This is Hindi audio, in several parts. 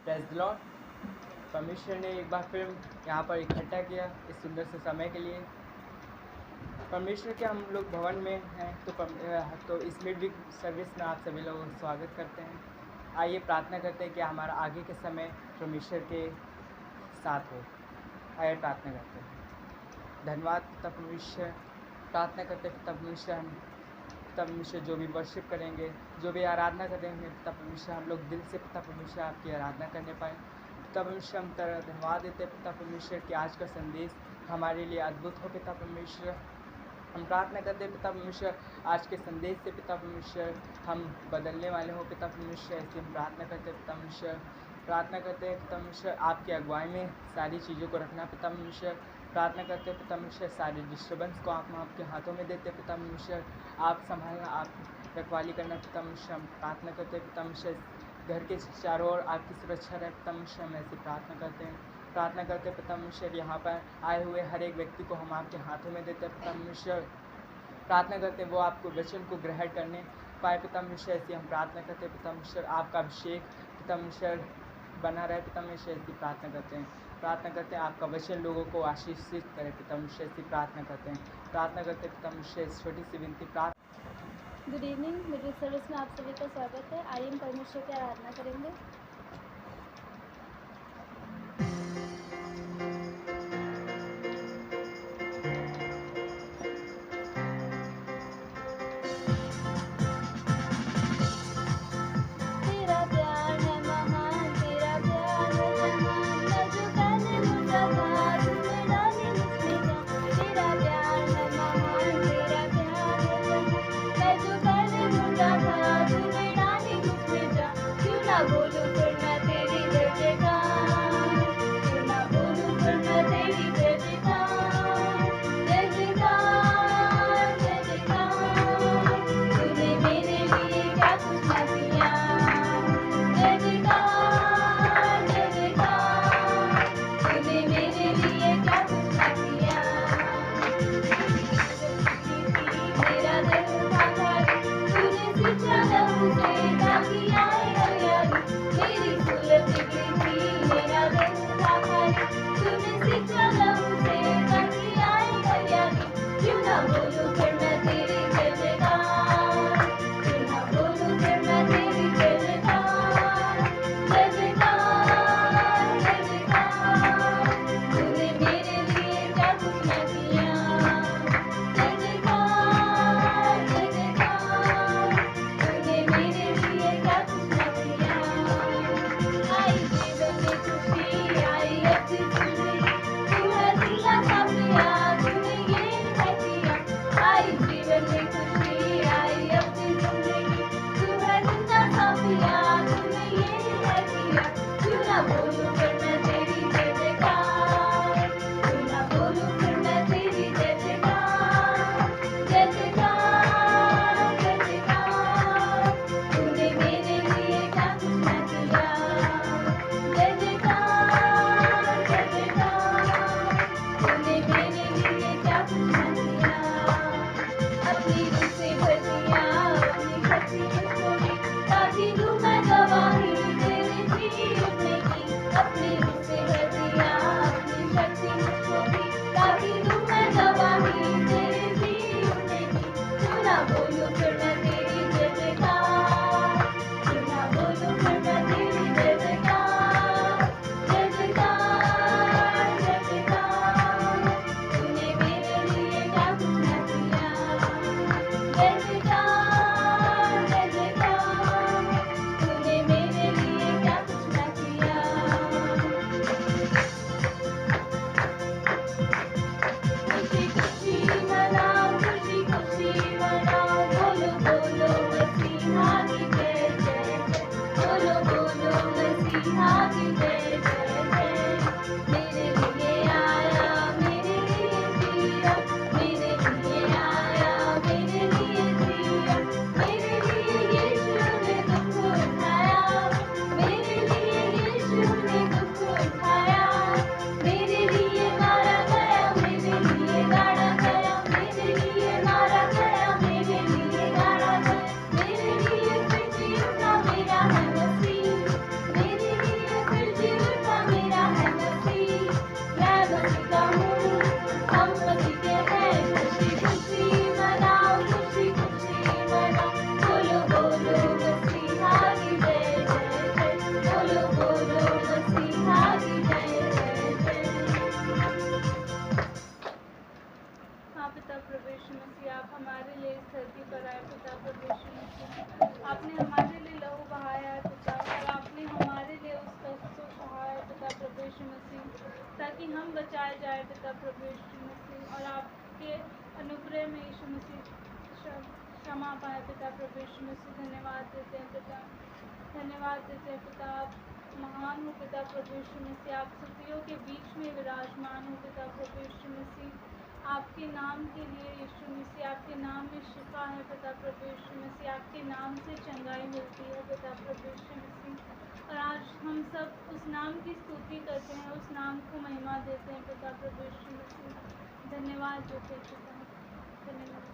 Praise the Lord. परमेश्वर ने एक बार फिर यहाँ पर इकट्ठा किया इस सुंदर से समय के लिए। परमेश्वर के हम लोग भवन में हैं तो इस मिड वीक सर्विस में आप सभी लोगों का स्वागत करते हैं। आइए प्रार्थना करते हैं कि हमारा आगे के समय परमेश्वर के साथ हो। आइए प्रार्थना करते हैं। धन्यवाद पिता परमेश्वर, प्रार्थना करते हैं पिता परमेश्वर, पिता परमेश्वर जो भी वर्शिप करेंगे, जो भी आराधना करेंगे पिता परमेश्वर, हम लोग दिल से पिता परमेश्वर आपकी आराधना करने पाएँ। पिता परमेश्वर हम तेरा धन्यवाद देते हैं पिता परमेश्वर कि आज का संदेश हमारे लिए अद्भुत हो पिता परमेश्वर। हम प्रार्थना करते हैं पिता परमेश्वर आज के संदेश से पिता परमेश्वर हम बदलने वाले हो पिता परमेश्वर। ऐसे हम प्रार्थना करते हैं पिता परमेश्वर, प्रार्थना करते हैं पिता परमेश्वर आपकी अगुवाई में सारी चीज़ों को रखना पिता परमेश्वर। प्रार्थना करते हैं पिता परमेश्वर सारी डिस्टर्बेंस को आप आपके हाथों में देते हैं पिता परमेश्वर, आप संभालना, आप रखवाली करना पिता परमेश्वर। हम प्रार्थना करते हैं पिता परमेश्वर घर के चारों ओर आपकी सुरक्षा रहे पिता परमेश्वर। हम ऐसी प्रार्थना करते हैं, प्रार्थना करते पिता परमेश्वर यहाँ पर आए हुए हर एक व्यक्ति को हम आपके हाथों में देते हैं पिता परमेश्वर। प्रार्थना करते हैं वो आपको वचन को ग्रहण करने पाए पिता परमेश्वर। ऐसी हम प्रार्थना करते हैं पिता परमेश्वर आपका अभिषेक पिता परमेश्वर बना रहे पिता परमेश्वर। ऐसी प्रार्थना करते हैं, प्रार्थना करते हैं आपका वचन लोगों को आशीषित करे पिता परमेश्वर। ऐसी प्रार्थना करते हैं, प्रार्थना करते हैं पिता परमेश्वर। छोटी सी विनती प्रार्थना। गुड इवनिंग, मिडिल सर्विस में आप सभी का स्वागत है। आइए हम परमेश्वर की आराधना करेंगे। तेरा प्यार है महान, तेरा प्यार है जहान, मैं जो पहले मुर्दा था तूने डाली मुझमें जान। तेरा प्यार है महान, तेरा प्यार है जहान, मैं जो पहले मुर्दा था तूने डाली मुझमें जान। क्यों ना बोलूं फिर मैं तेरी जय जयकार, क्यों ना बोलूं फिर मैं तेरी जय जयकार, जय जयकार, जय जयकार। तूने मेरे लिए क्या कुछ ना किया, जय जयकार, जय जयकार। तूने मेरे लिए क्या कुछ ना किया। मेरा दिल था खाली, तूने सिंचा लहू से ताकि आए हरियाली। मेरी सूरत बिगड़ी थी, मेरा दिल था खाली, तूने सिंचा लहू से ताकि आए हरियाली। क्यों ना बोलूं फिर मैं तेरी जय जयकार, क्यों ना बोलूं फिर मैं तेरी जय जयकार, जय जयकार, जय जयकार। तूने मेरे लिए क्या कुछ ना किया, जय जयकार, जय जयकार। तूने मेरे लिए क्या कुछ ना किया। आई जीवन में खुशी, आई अच्छी जिंदगी, तू है दिला सा पिया, तूने ये है किया। आई जीवन में खुशी, आई अच्छी जिंदगी, तू है जिंदा सा पिया, तूने ये है किया। क्यों ना बोलूं फिर मैं तेरी जय जयकार, क्यों ना बोलूं फिर मैं तेरी जय जयकार, जय जयकार, जय जयकार। तूने मेरे लिए क्या कुछ ना किया, जय जयकार, जय जयकार। तूने मेरे लिए क्या कुछ ना किया। अपनी रूह से भर दिया, अपनी शक्ति मुझको दी, ताकि दूं मैं गवाही तेरे जी उठने की। अपनी बोलो बोलो मसीहा की जय जय जय। हाँ पिता प्रभु यीशु मसीह, आप हमारे लिए इस धरती पर आए पिता प्रभु यीशु मसीह। आपने हमारे लिए लहू बहाया है पिता, और आपने हमारे लिए उस कष्ट को सहा है पिता प्रभु यीशु मसीह, ताकि हम बचाए जाए पिता प्रभु यीशु मसीह, और आपके अनुग्रह में यीशु मसीह क्षमा पाए पिता प्रभु यीशु मसीह। धन्यवाद देते हैं पिता, धन्यवाद देते हैं पिता। आप महान हो पिता प्रभु यीशु मसीह, आप स्तुतियों के बीच में विराजमान हो पिता प्रभु यीशु मसीह। आपके नाम के लिए यीशु मसीह, आपके नाम में शिफा है पिता प्रभु यीशु मसीह, आपके नाम से चंगाई मिलती है पिता प्रभु यीशु मसीह। और आज हम सब उस नाम की स्तुति करते हैं, उस नाम को महिमा देते हैं पिता प्रभु यीशु मसीह। धन्यवाद देते हैं पिता, धन्यवाद।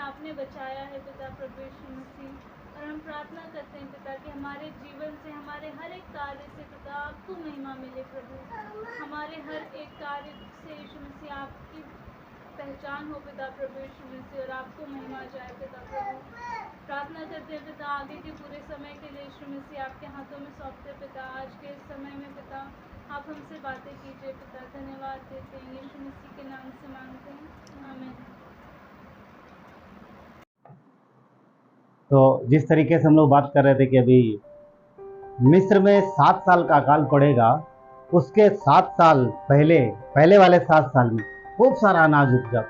आपने बचाया है पिता प्रभु यीशु मसीह। और हम प्रार्थना करते हैं पिता कि हमारे जीवन से, हमारे हर एक कार्य से पिता आपको महिमा मिले प्रभु। हमारे हर एक कार्य से यीशु मसीह आपकी पहचान हो पिता प्रभु यीशु मसीह, और आपको महिमा जाए पिता प्रभु। प्रार्थना करते हैं पिता आगे के पूरे समय के लिए यीशु मसीह आपके हाथों में सौंपते पिता। आज के इस समय में पिता आप हमसे बातें कीजिए पिता। धन्यवाद देते हैं, यीशु मसीह के नाम से मांगते हैं, आमीन। तो जिस तरीके से हम लोग बात कर रहे थे कि अभी मिस्र में 7 साल का अकाल पड़ेगा, उसके 7 साल पहले वाले 7 साल में खूब सारा अनाज उपजा,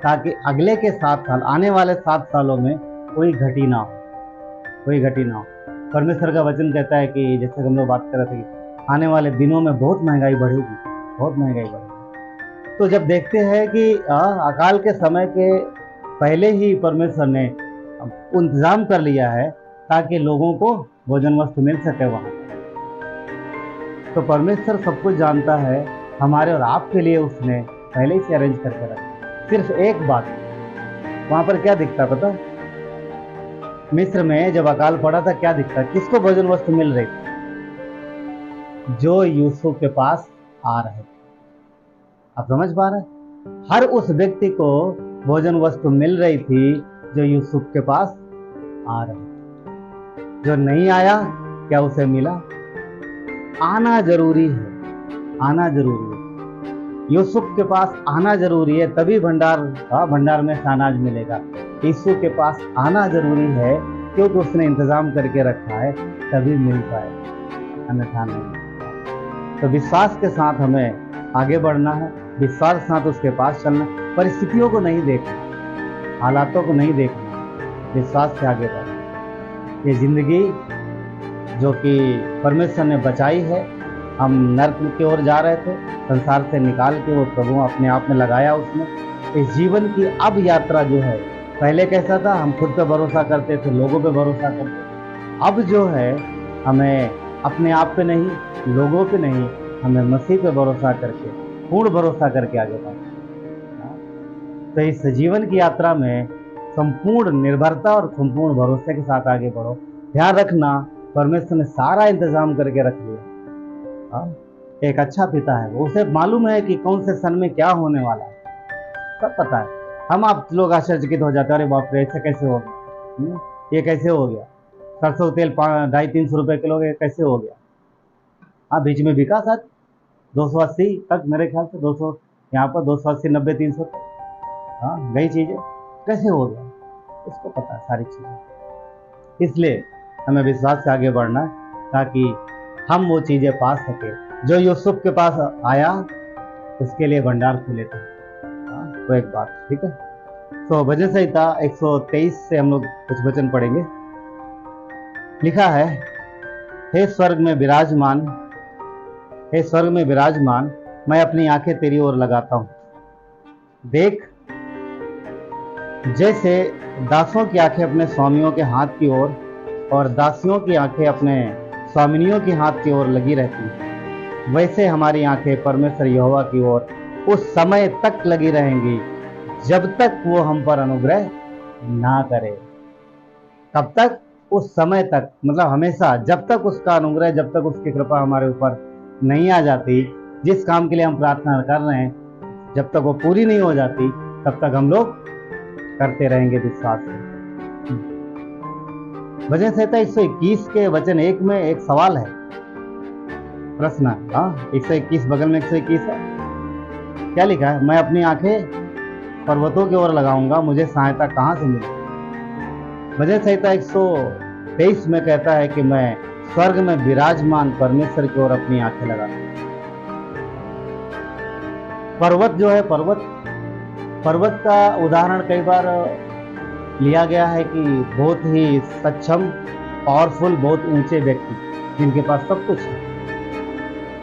ताकि अगले के 7 साल, आने वाले 7 सालों में कोई घटी ना हो। परमेश्वर का वचन कहता है कि जैसे हम लोग बात कर रहे थे कि आने वाले दिनों में बहुत महंगाई बढ़ेगी। तो जब देखते हैं कि अकाल के समय के पहले ही परमेश्वर ने इंतजाम कर लिया है ताकि लोगों को भोजन वस्तु मिल सके वहाँ। तो परमेश्वर सब कुछ जानता है, हमारे और आपके लिए उसने पहले ही से अरेंज करके रखा। सिर्फ एक बात, वहाँ पर क्या दिखता पता? मिस्र में जब अकाल पड़ा था क्या दिखता? किसको भोजन वस्तु मिल रही थी? जो यूसुफ के पास आ रहे थे। आप समझ पा रहे? हर उस व्यक्ति को भोजन वस्तु मिल रही थी जो यूसुफ के पास आ रहे थे। जो नहीं आया, क्या उसे मिला? आना जरूरी है। यूसुफ के पास आना जरूरी है, तभी भंडार में अनाज मिलेगा। यीशु के पास आना जरूरी है क्योंकि उसने इंतजाम करके रखा है, तभी मिल पाए, अन्यथा नहीं। तो विश्वास के साथ हमें आगे बढ़ना है, विश्वास के साथ उसके पास चलना, परिस्थितियों को नहीं देखना, हालातों को नहीं देखना, विश्वास से आगे बढ़ना। ये जिंदगी जो कि परमेश्वर ने बचाई है, हम नर्क की ओर जा रहे थे, संसार से निकाल के वो प्रभु अपने आप में लगाया उसने। इस जीवन की अब यात्रा जो है, पहले कैसा था? हम खुद पे भरोसा करते थे, लोगों पे भरोसा करते। अब जो है हमें अपने आप पे नहीं, लोगों पे नहीं, हमें मसीह पे भरोसा करके, पूर्ण भरोसा करके आगे बढ़ना। तो इस जीवन की यात्रा में संपूर्ण निर्भरता और संपूर्ण भरोसे के साथ आगे बढ़ो। ध्यान रखना, परमेश्वर ने सारा इंतजाम करके रख लिया। एक अच्छा पिता है, उसे मालूम है कि कौन से सन में क्या होने वाला है, सब पता है। हम आप लोग आश्चर्यचकित हो जाते हैं, अरे बाप रे ऐसे कैसे हो गया, ये कैसे हो गया? सरसों तेल 250-300 रुपए किलो कैसे हो गया? हाँ, बीच में बिका सच 280 तक, मेरे ख्याल से 200, यहाँ पर 280, 90, 300 तक, हाँ गई चीज़ें। कैसे हो गया? उसको पता है सारी चीज़ें। इसलिए हमें विश्वास से आगे बढ़ना है ताकि हम वो चीज़ें पा सके जो यूसुफ के पास आया, उसके लिए भंडार खुले थे। तो एक बात, ठीक है। तो भजन संहिता 123 से हम लोग कुछ वचन पढ़ेंगे। लिखा है, हे स्वर्ग में विराजमान, मैं अपनी आंखें तेरी ओर लगाता हूँ। देख, जैसे दासों की आंखें अपने स्वामियों के हाथ की ओर और दासियों की आंखें अपने स्वामिनियों के हाथ की ओर लगी रहती हैं, वैसे हमारी आंखें परमेश्वर यहोवा की ओर उस समय तक लगी रहेंगी जब तक वो हम पर अनुग्रह ना करे। कब तक? उस समय तक, मतलब हमेशा, जब तक उसका अनुग्रह, जब तक उसकी कृपा हमारे ऊपर नहीं आ जाती, जिस काम के लिए हम प्रार्थना कर रहे हैं, जब तक वो पूरी नहीं हो जाती, तब तक हम लोग करते रहेंगे विश्वास से। भजन संहिता 121 के वचन 1 में एक सवाल है, प्रश्न है। 121 बगल में 121 है। क्या लिखा है? मैं अपनी आंखें पर्वतों की ओर लगाऊंगा, मुझे सहायता कहाँ से मिलेगी? भजन संहिता 123 में कहता है कि मैं स्वर्ग में विराजमान परमेश्वर की ओर अपनी आंखें लगाता हूं। पर्वत जो है, पर्वत का उदाहरण कई बार लिया गया है कि बहुत ही सक्षम, पावरफुल, बहुत ऊंचे व्यक्ति जिनके पास सब कुछ है।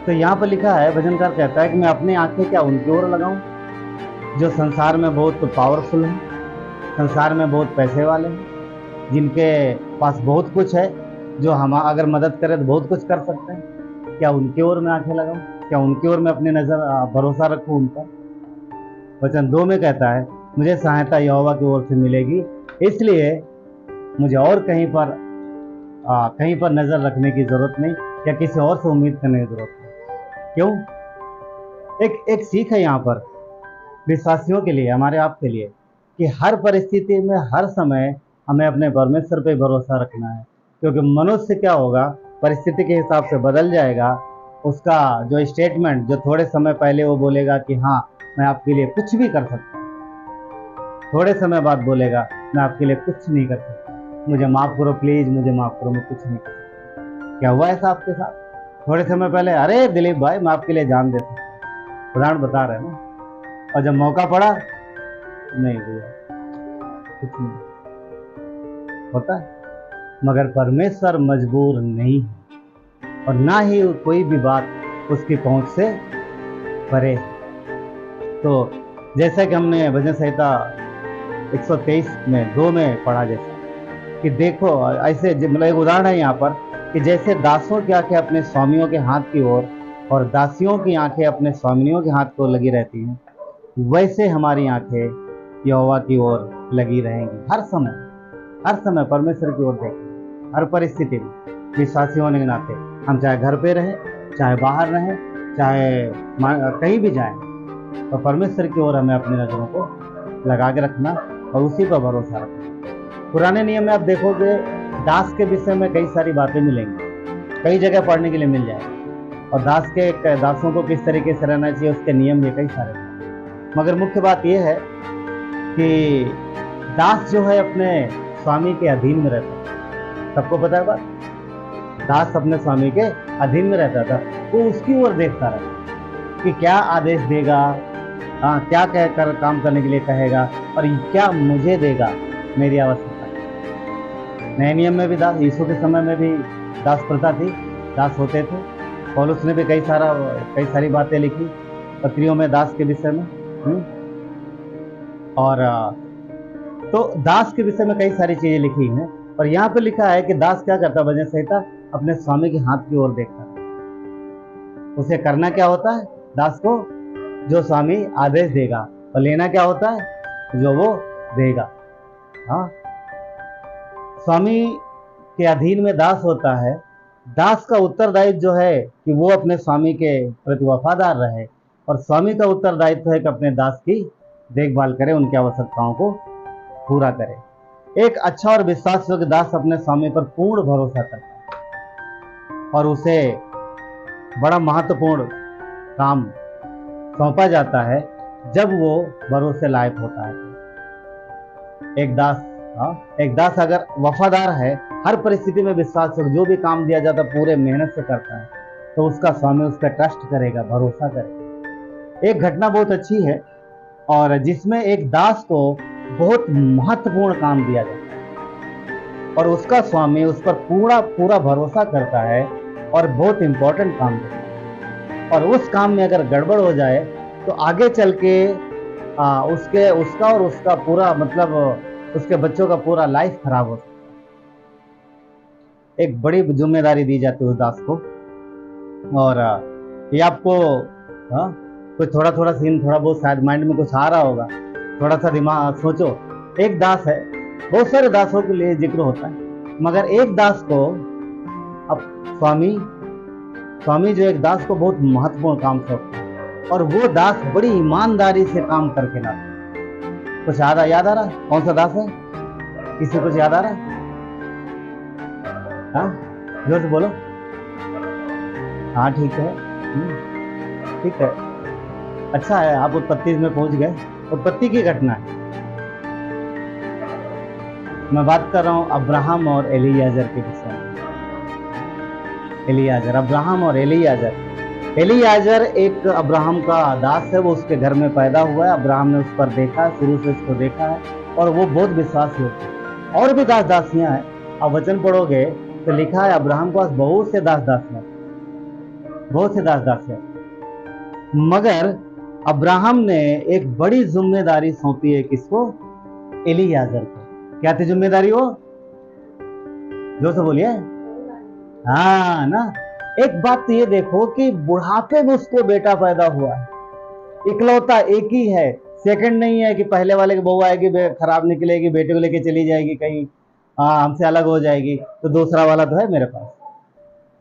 तो यहाँ पर लिखा है, भजनकार कहता है कि मैं अपनी आंखें क्या उनकी ओर लगाऊं जो संसार में बहुत पावरफुल हैं, संसार में बहुत पैसे वाले हैं, जिनके पास बहुत कुछ है, जो हम अगर मदद करें तो बहुत कुछ कर सकते हैं। क्या उनकी ओर मैं आंखें लगाऊं? क्या उनकी ओर मैं अपनी नज़र भरोसा रखूं उन पर? वचन 2 में कहता है, मुझे सहायता यहोवा की ओर से मिलेगी, इसलिए मुझे और कहीं पर नजर रखने की जरूरत नहीं या किसी और से उम्मीद करने की जरूरत नहीं। क्यों? एक सीख है यहाँ पर विश्वासियों के लिए, हमारे आप के लिए, कि हर परिस्थिति में हर समय हमें अपने परमेश्वर पे भरोसा रखना है। क्योंकि मनुष्य क्या होगा, परिस्थिति के हिसाब से बदल जाएगा। उसका जो स्टेटमेंट जो थोड़े समय पहले वो बोलेगा कि हाँ मैं आपके लिए कुछ भी कर सकता हूँ, थोड़े समय बाद बोलेगा मैं आपके लिए कुछ नहीं कर सकता, मुझे माफ़ करो प्लीज़, मुझे माफ़ करो, मैं कुछ नहीं कर सकता। क्या हुआ ऐसा आपके साथ? थोड़े समय पहले अरे दिलीप भाई मैं आपके लिए जान दे सकता हूँ, उदाहरण बता रहे हैं ना, और जब मौका पड़ा नहीं भैया कुछ नहीं होता है। मगर परमेश्वर मजबूर नहीं है और ना ही कोई भी बात उसकी पहुंच से परे। तो जैसा कि हमने भजन संहिता 123 में 2 में पढ़ा, जैसा कि देखो ऐसे मतलब एक उदाहरण है यहाँ पर कि जैसे दासों की आंखें अपने स्वामियों के हाथ की ओर और दासियों की आंखें अपने स्वामियों के हाथ को लगी रहती हैं, वैसे हमारी आंखें यहोवा की ओर लगी रहेंगी। हर समय परमेश्वर की ओर देखें, हर परिस्थिति में विश्वासी होने के नाते हम चाहे घर पे रहें, चाहे बाहर रहें, चाहे कहीं भी जाएं, तो परमेश्वर की ओर हमें अपनी नजरों को लगा के रखना और उसी पर भरोसा रखना। पुराने नियम में आप देखोगे दास के विषय में कई सारी बातें मिलेंगी, कई जगह पढ़ने के लिए मिल जाएगी, और दासों को किस तरीके से रहना चाहिए उसके नियम ये कई सारे। मगर मुख्य बात यह है कि दास जो है अपने स्वामी के अधीन में रहता है। सबको पता है बात, दास अपने स्वामी के अधीन में रहता था, वो उसकी ओर देखता रहा कि क्या आदेश देगा, क्या कहकर काम करने के लिए कहेगा और क्या मुझे देगा मेरी आवश्यकता। नए नियम में भी दास, यीशु के समय में भी दास प्रथा थी, दास होते थे। पौलुस ने भी कई सारी बातें लिखी पत्रियों में दास के विषय में। और तो दास के विषय में कई सारी चीजें लिखी हैं, और यहाँ पे लिखा है कि दास क्या करता है, भजन संहिता अपने स्वामी के हाथ की ओर देखता है। उसे करना क्या होता है दास को? जो स्वामी आदेश देगा, और लेना क्या होता है? जो वो देगा। हाँ, स्वामी के अधीन में दास होता है। दास का उत्तरदायित्व जो है कि वो अपने स्वामी के प्रति वफादार रहे, और स्वामी का उत्तरदायित्व है कि अपने दास की देखभाल करे, उनकी आवश्यकताओं को पूरा करे। एक अच्छा और विश्वासयोग्य दास अपने स्वामी पर पूर्ण भरोसा करता है और उसे बड़ा महत्वपूर्ण काम सौंपा जाता है जब वो भरोसे लायक होता है। एक दास अगर वफादार है, हर परिस्थिति में विश्वासयोग्य, जो भी काम दिया जाता है पूरे मेहनत से करता है, तो उसका स्वामी उस पर ट्रस्ट करेगा, भरोसा करेगा। एक घटना बहुत अच्छी है और जिसमें एक दास को बहुत महत्वपूर्ण काम दिया जाता है और उसका स्वामी उस पर पूरा भरोसा करता है और बहुत इंपॉर्टेंट काम देता है, और उस काम में अगर गड़बड़ हो जाए तो आगे चल के उसका पूरा मतलब उसके बच्चों का पूरा लाइफ खराब हो सकता है। एक बड़ी जिम्मेदारी दी जाती है उस दास को, और ये आपको कोई थोड़ा सीन थोड़ा बहुत शायद माइंड में कुछ आ रहा होगा, थोड़ा सा दिमाग सोचो। एक दास है, बहुत सारे दासों के लिए जिक्र होता है, मगर एक दास को अब स्वामी जो एक दास को बहुत महत्वपूर्ण काम सौंपता है, और वो दास बड़ी ईमानदारी से काम करके लाता है। कुछ याद आ रहा? कौन सा दास है? किसी कुछ याद आ रहा? हाँ जोर से बोलो। हाँ ठीक है, ठीक है, अच्छा है आप उत्पत्ति में पहुंच गए। उत्पत्ति की घटना है, मैं बात कर रहा हूं अब्राहम और एलीयाजर के विषय में। अब्राहम और एलीयाजर एक अब्राहम का दास है, वो उसके घर में पैदा हुआ है। अब्राहम ने उस पर देखा, शुरू से उसको देखा है, और वो बहुत विश्वासी होता है। और भी दास दासियां हैं, आप वचन पढ़ोगे तो लिखा है अब्राहम के पास बहुत से दास दासियां, मगर अब्राहम ने एक बड़ी जिम्मेदारी सौंपी है, किसको? एलीयाजर को। क्या थी जिम्मेदारी वो? जो से बोलिए। हाँ ना, एक बात तो ये देखो कि बुढ़ापे में उसको बेटा पैदा हुआ है, इकलौता एक ही है, सेकंड नहीं है कि पहले वाले की बहू आएगी खराब निकलेगी, बेटे को लेके चली जाएगी कहीं, हाँ हमसे अलग हो जाएगी, तो दूसरा वाला तो है मेरे पास।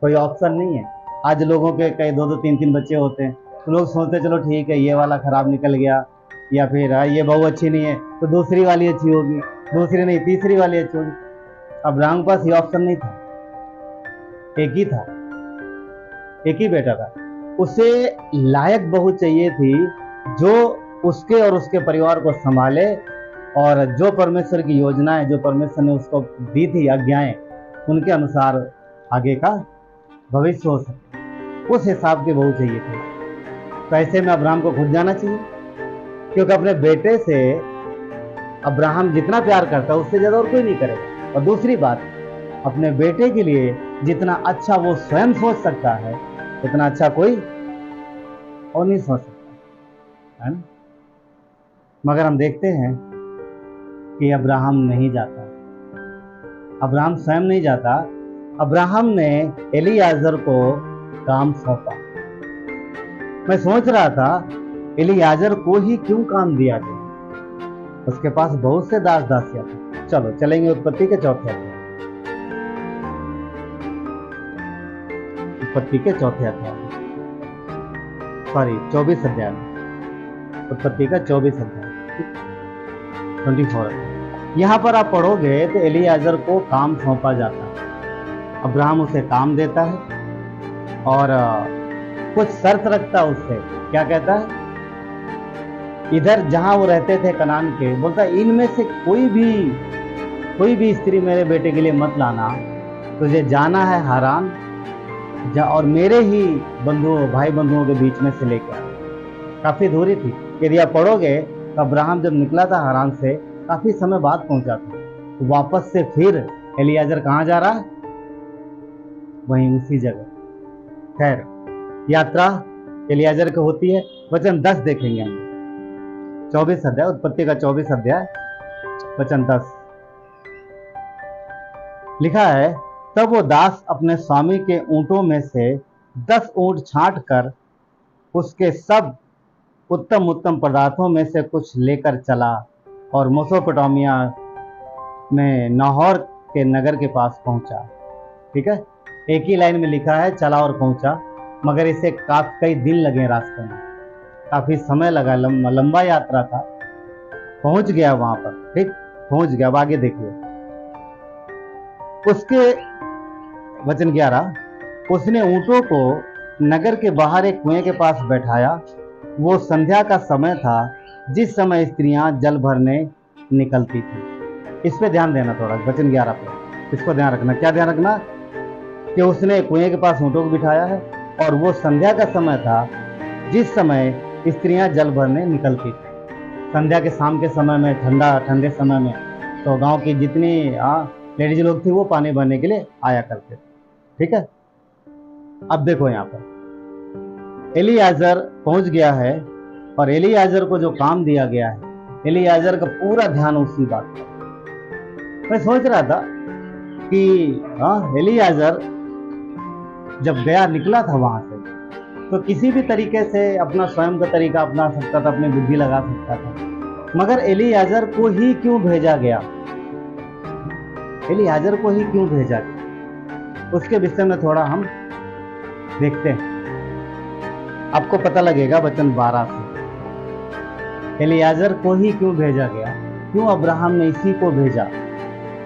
कोई ऑप्शन नहीं है। आज लोगों के कई 2-2 3-3 बच्चे होते हैं, तो लोग सोचते चलो ठीक है ये वाला खराब निकल गया, या फिर ये बहू अच्छी नहीं है तो दूसरी वाली अच्छी होगी, दूसरी नहीं तीसरी वाली अच्छी होगी। अब्राहम के पास ये ऑप्शन नहीं था, एक ही था, एक ही बेटा था। उसे लायक बहू चाहिए थी जो उसके और उसके परिवार को संभाले, और जो परमेश्वर की योजनाएं, जो परमेश्वर ने उसको दी थी आज्ञाएं, उनके अनुसार आगे का भविष्य हो सके, उस हिसाब की बहू चाहिए थी। तो ऐसे में अब्राहम को खुद जाना चाहिए, क्योंकि अपने बेटे से अब्राहम जितना प्यार करता है उससे ज्यादा और कोई नहीं करेगा। और दूसरी बात, अपने बेटे के लिए जितना अच्छा वो स्वयं सोच सकता है उतना अच्छा कोई और नहीं सोच सकता, है ना। मगर हम देखते हैं कि अब्राहम नहीं जाता, अब्राहम स्वयं नहीं जाता। अब्राहम ने एलीआजर को काम सौंपा। मैं सोच रहा था एलीआजर को ही क्यों काम दिया गया, उसके पास बहुत से दास दासियां थे। चलो चलेंगे उत्पत्ति के 4थे अध्याय, उत्पत्ति के 4थे अध्याय, सॉरी 24 अध्याय में, उत्पत्ति का 24 अध्याय 24। यहाँ पर आप पढ़ोगे तो एलीआजर को काम सौंपा जाता है। अब्राहम उसे काम देता है और कुछ शर्त रखता है उससे। क्या कहता है? इधर जहां वो रहते थे कनान के, बोलता है इनमें से कोई भी स्त्री मेरे बेटे के लिए मत लाना, तुझे जाना है हारान, और मेरे ही भाई बंधुओं के बीच में से लेकर। काफी दूरी थी। यदि आप पढ़ोगे तो अब्राहम जब निकला था हारान से काफी समय बाद पहुंचा था, तो वापस से फिर एलीआजर कहाँ जा रहा है? वहीं उसी जगह। खैर, यात्रा एलीआजर की होती है। वचन 10 देखेंगे हम, 24 अध्याय, उत्पत्ति का 24 अध्याय वचन 10 लिखा है, तब वो दास अपने स्वामी के ऊंटों में से 10 ऊंट छांट कर उसके सब उत्तम उत्तम पदार्थों में से कुछ लेकर चला और मेसोपोटामिया में नाहोर के नगर के पास पहुंचा। ठीक है, एक ही लाइन में लिखा है चला और पहुंचा, मगर इसे कई दिन लगे रास्ते में, काफी समय लगा, लंबा यात्रा था। पहुंच गया वहां पर, ठीक पहुंच गया। अब आगे देखिए, उसके वचन 11, उसने ऊंटों को नगर के बाहर एक कुएं के पास बैठाया। वो संध्या का समय था, जिस समय स्त्रियां जल भरने निकलती थी। इस पे ध्यान देना थोड़ा, वचन 11 पे इसको ध्यान रखना। क्या ध्यान रखना? कि उसने कुएं के पास ऊंटों को बिठाया है, और वो संध्या का समय था जिस समय स्त्रियां जल भरने निकलती थी। संध्या के शाम के समय में, ठंडे समय में, तो गांव की जितनी लेडीज लोग थी वो पानी भरने के लिए आया करते थे। ठीक है, अब देखो यहाँ पर एलीआजर पहुंच गया है, और एलीआजर को जो काम दिया गया है, एलीआजर का पूरा ध्यान उसी बात पर। मैं सोच रहा था कि एलीआजर जब गया, निकला था वहां से, तो किसी भी तरीके से अपना स्वयं का तरीका अपना सकता था, अपनी बुद्धि लगा सकता था, मगर एलीआजर को ही क्यों भेजा गया? एलीआजर को ही क्यों भेजा गया? उसके विषय में थोड़ा हम देखते हैं, आपको पता लगेगा वचन 12 से। एलीआजर को ही क्यों भेजा गया, क्यों अब्राहम ने इसी को भेजा,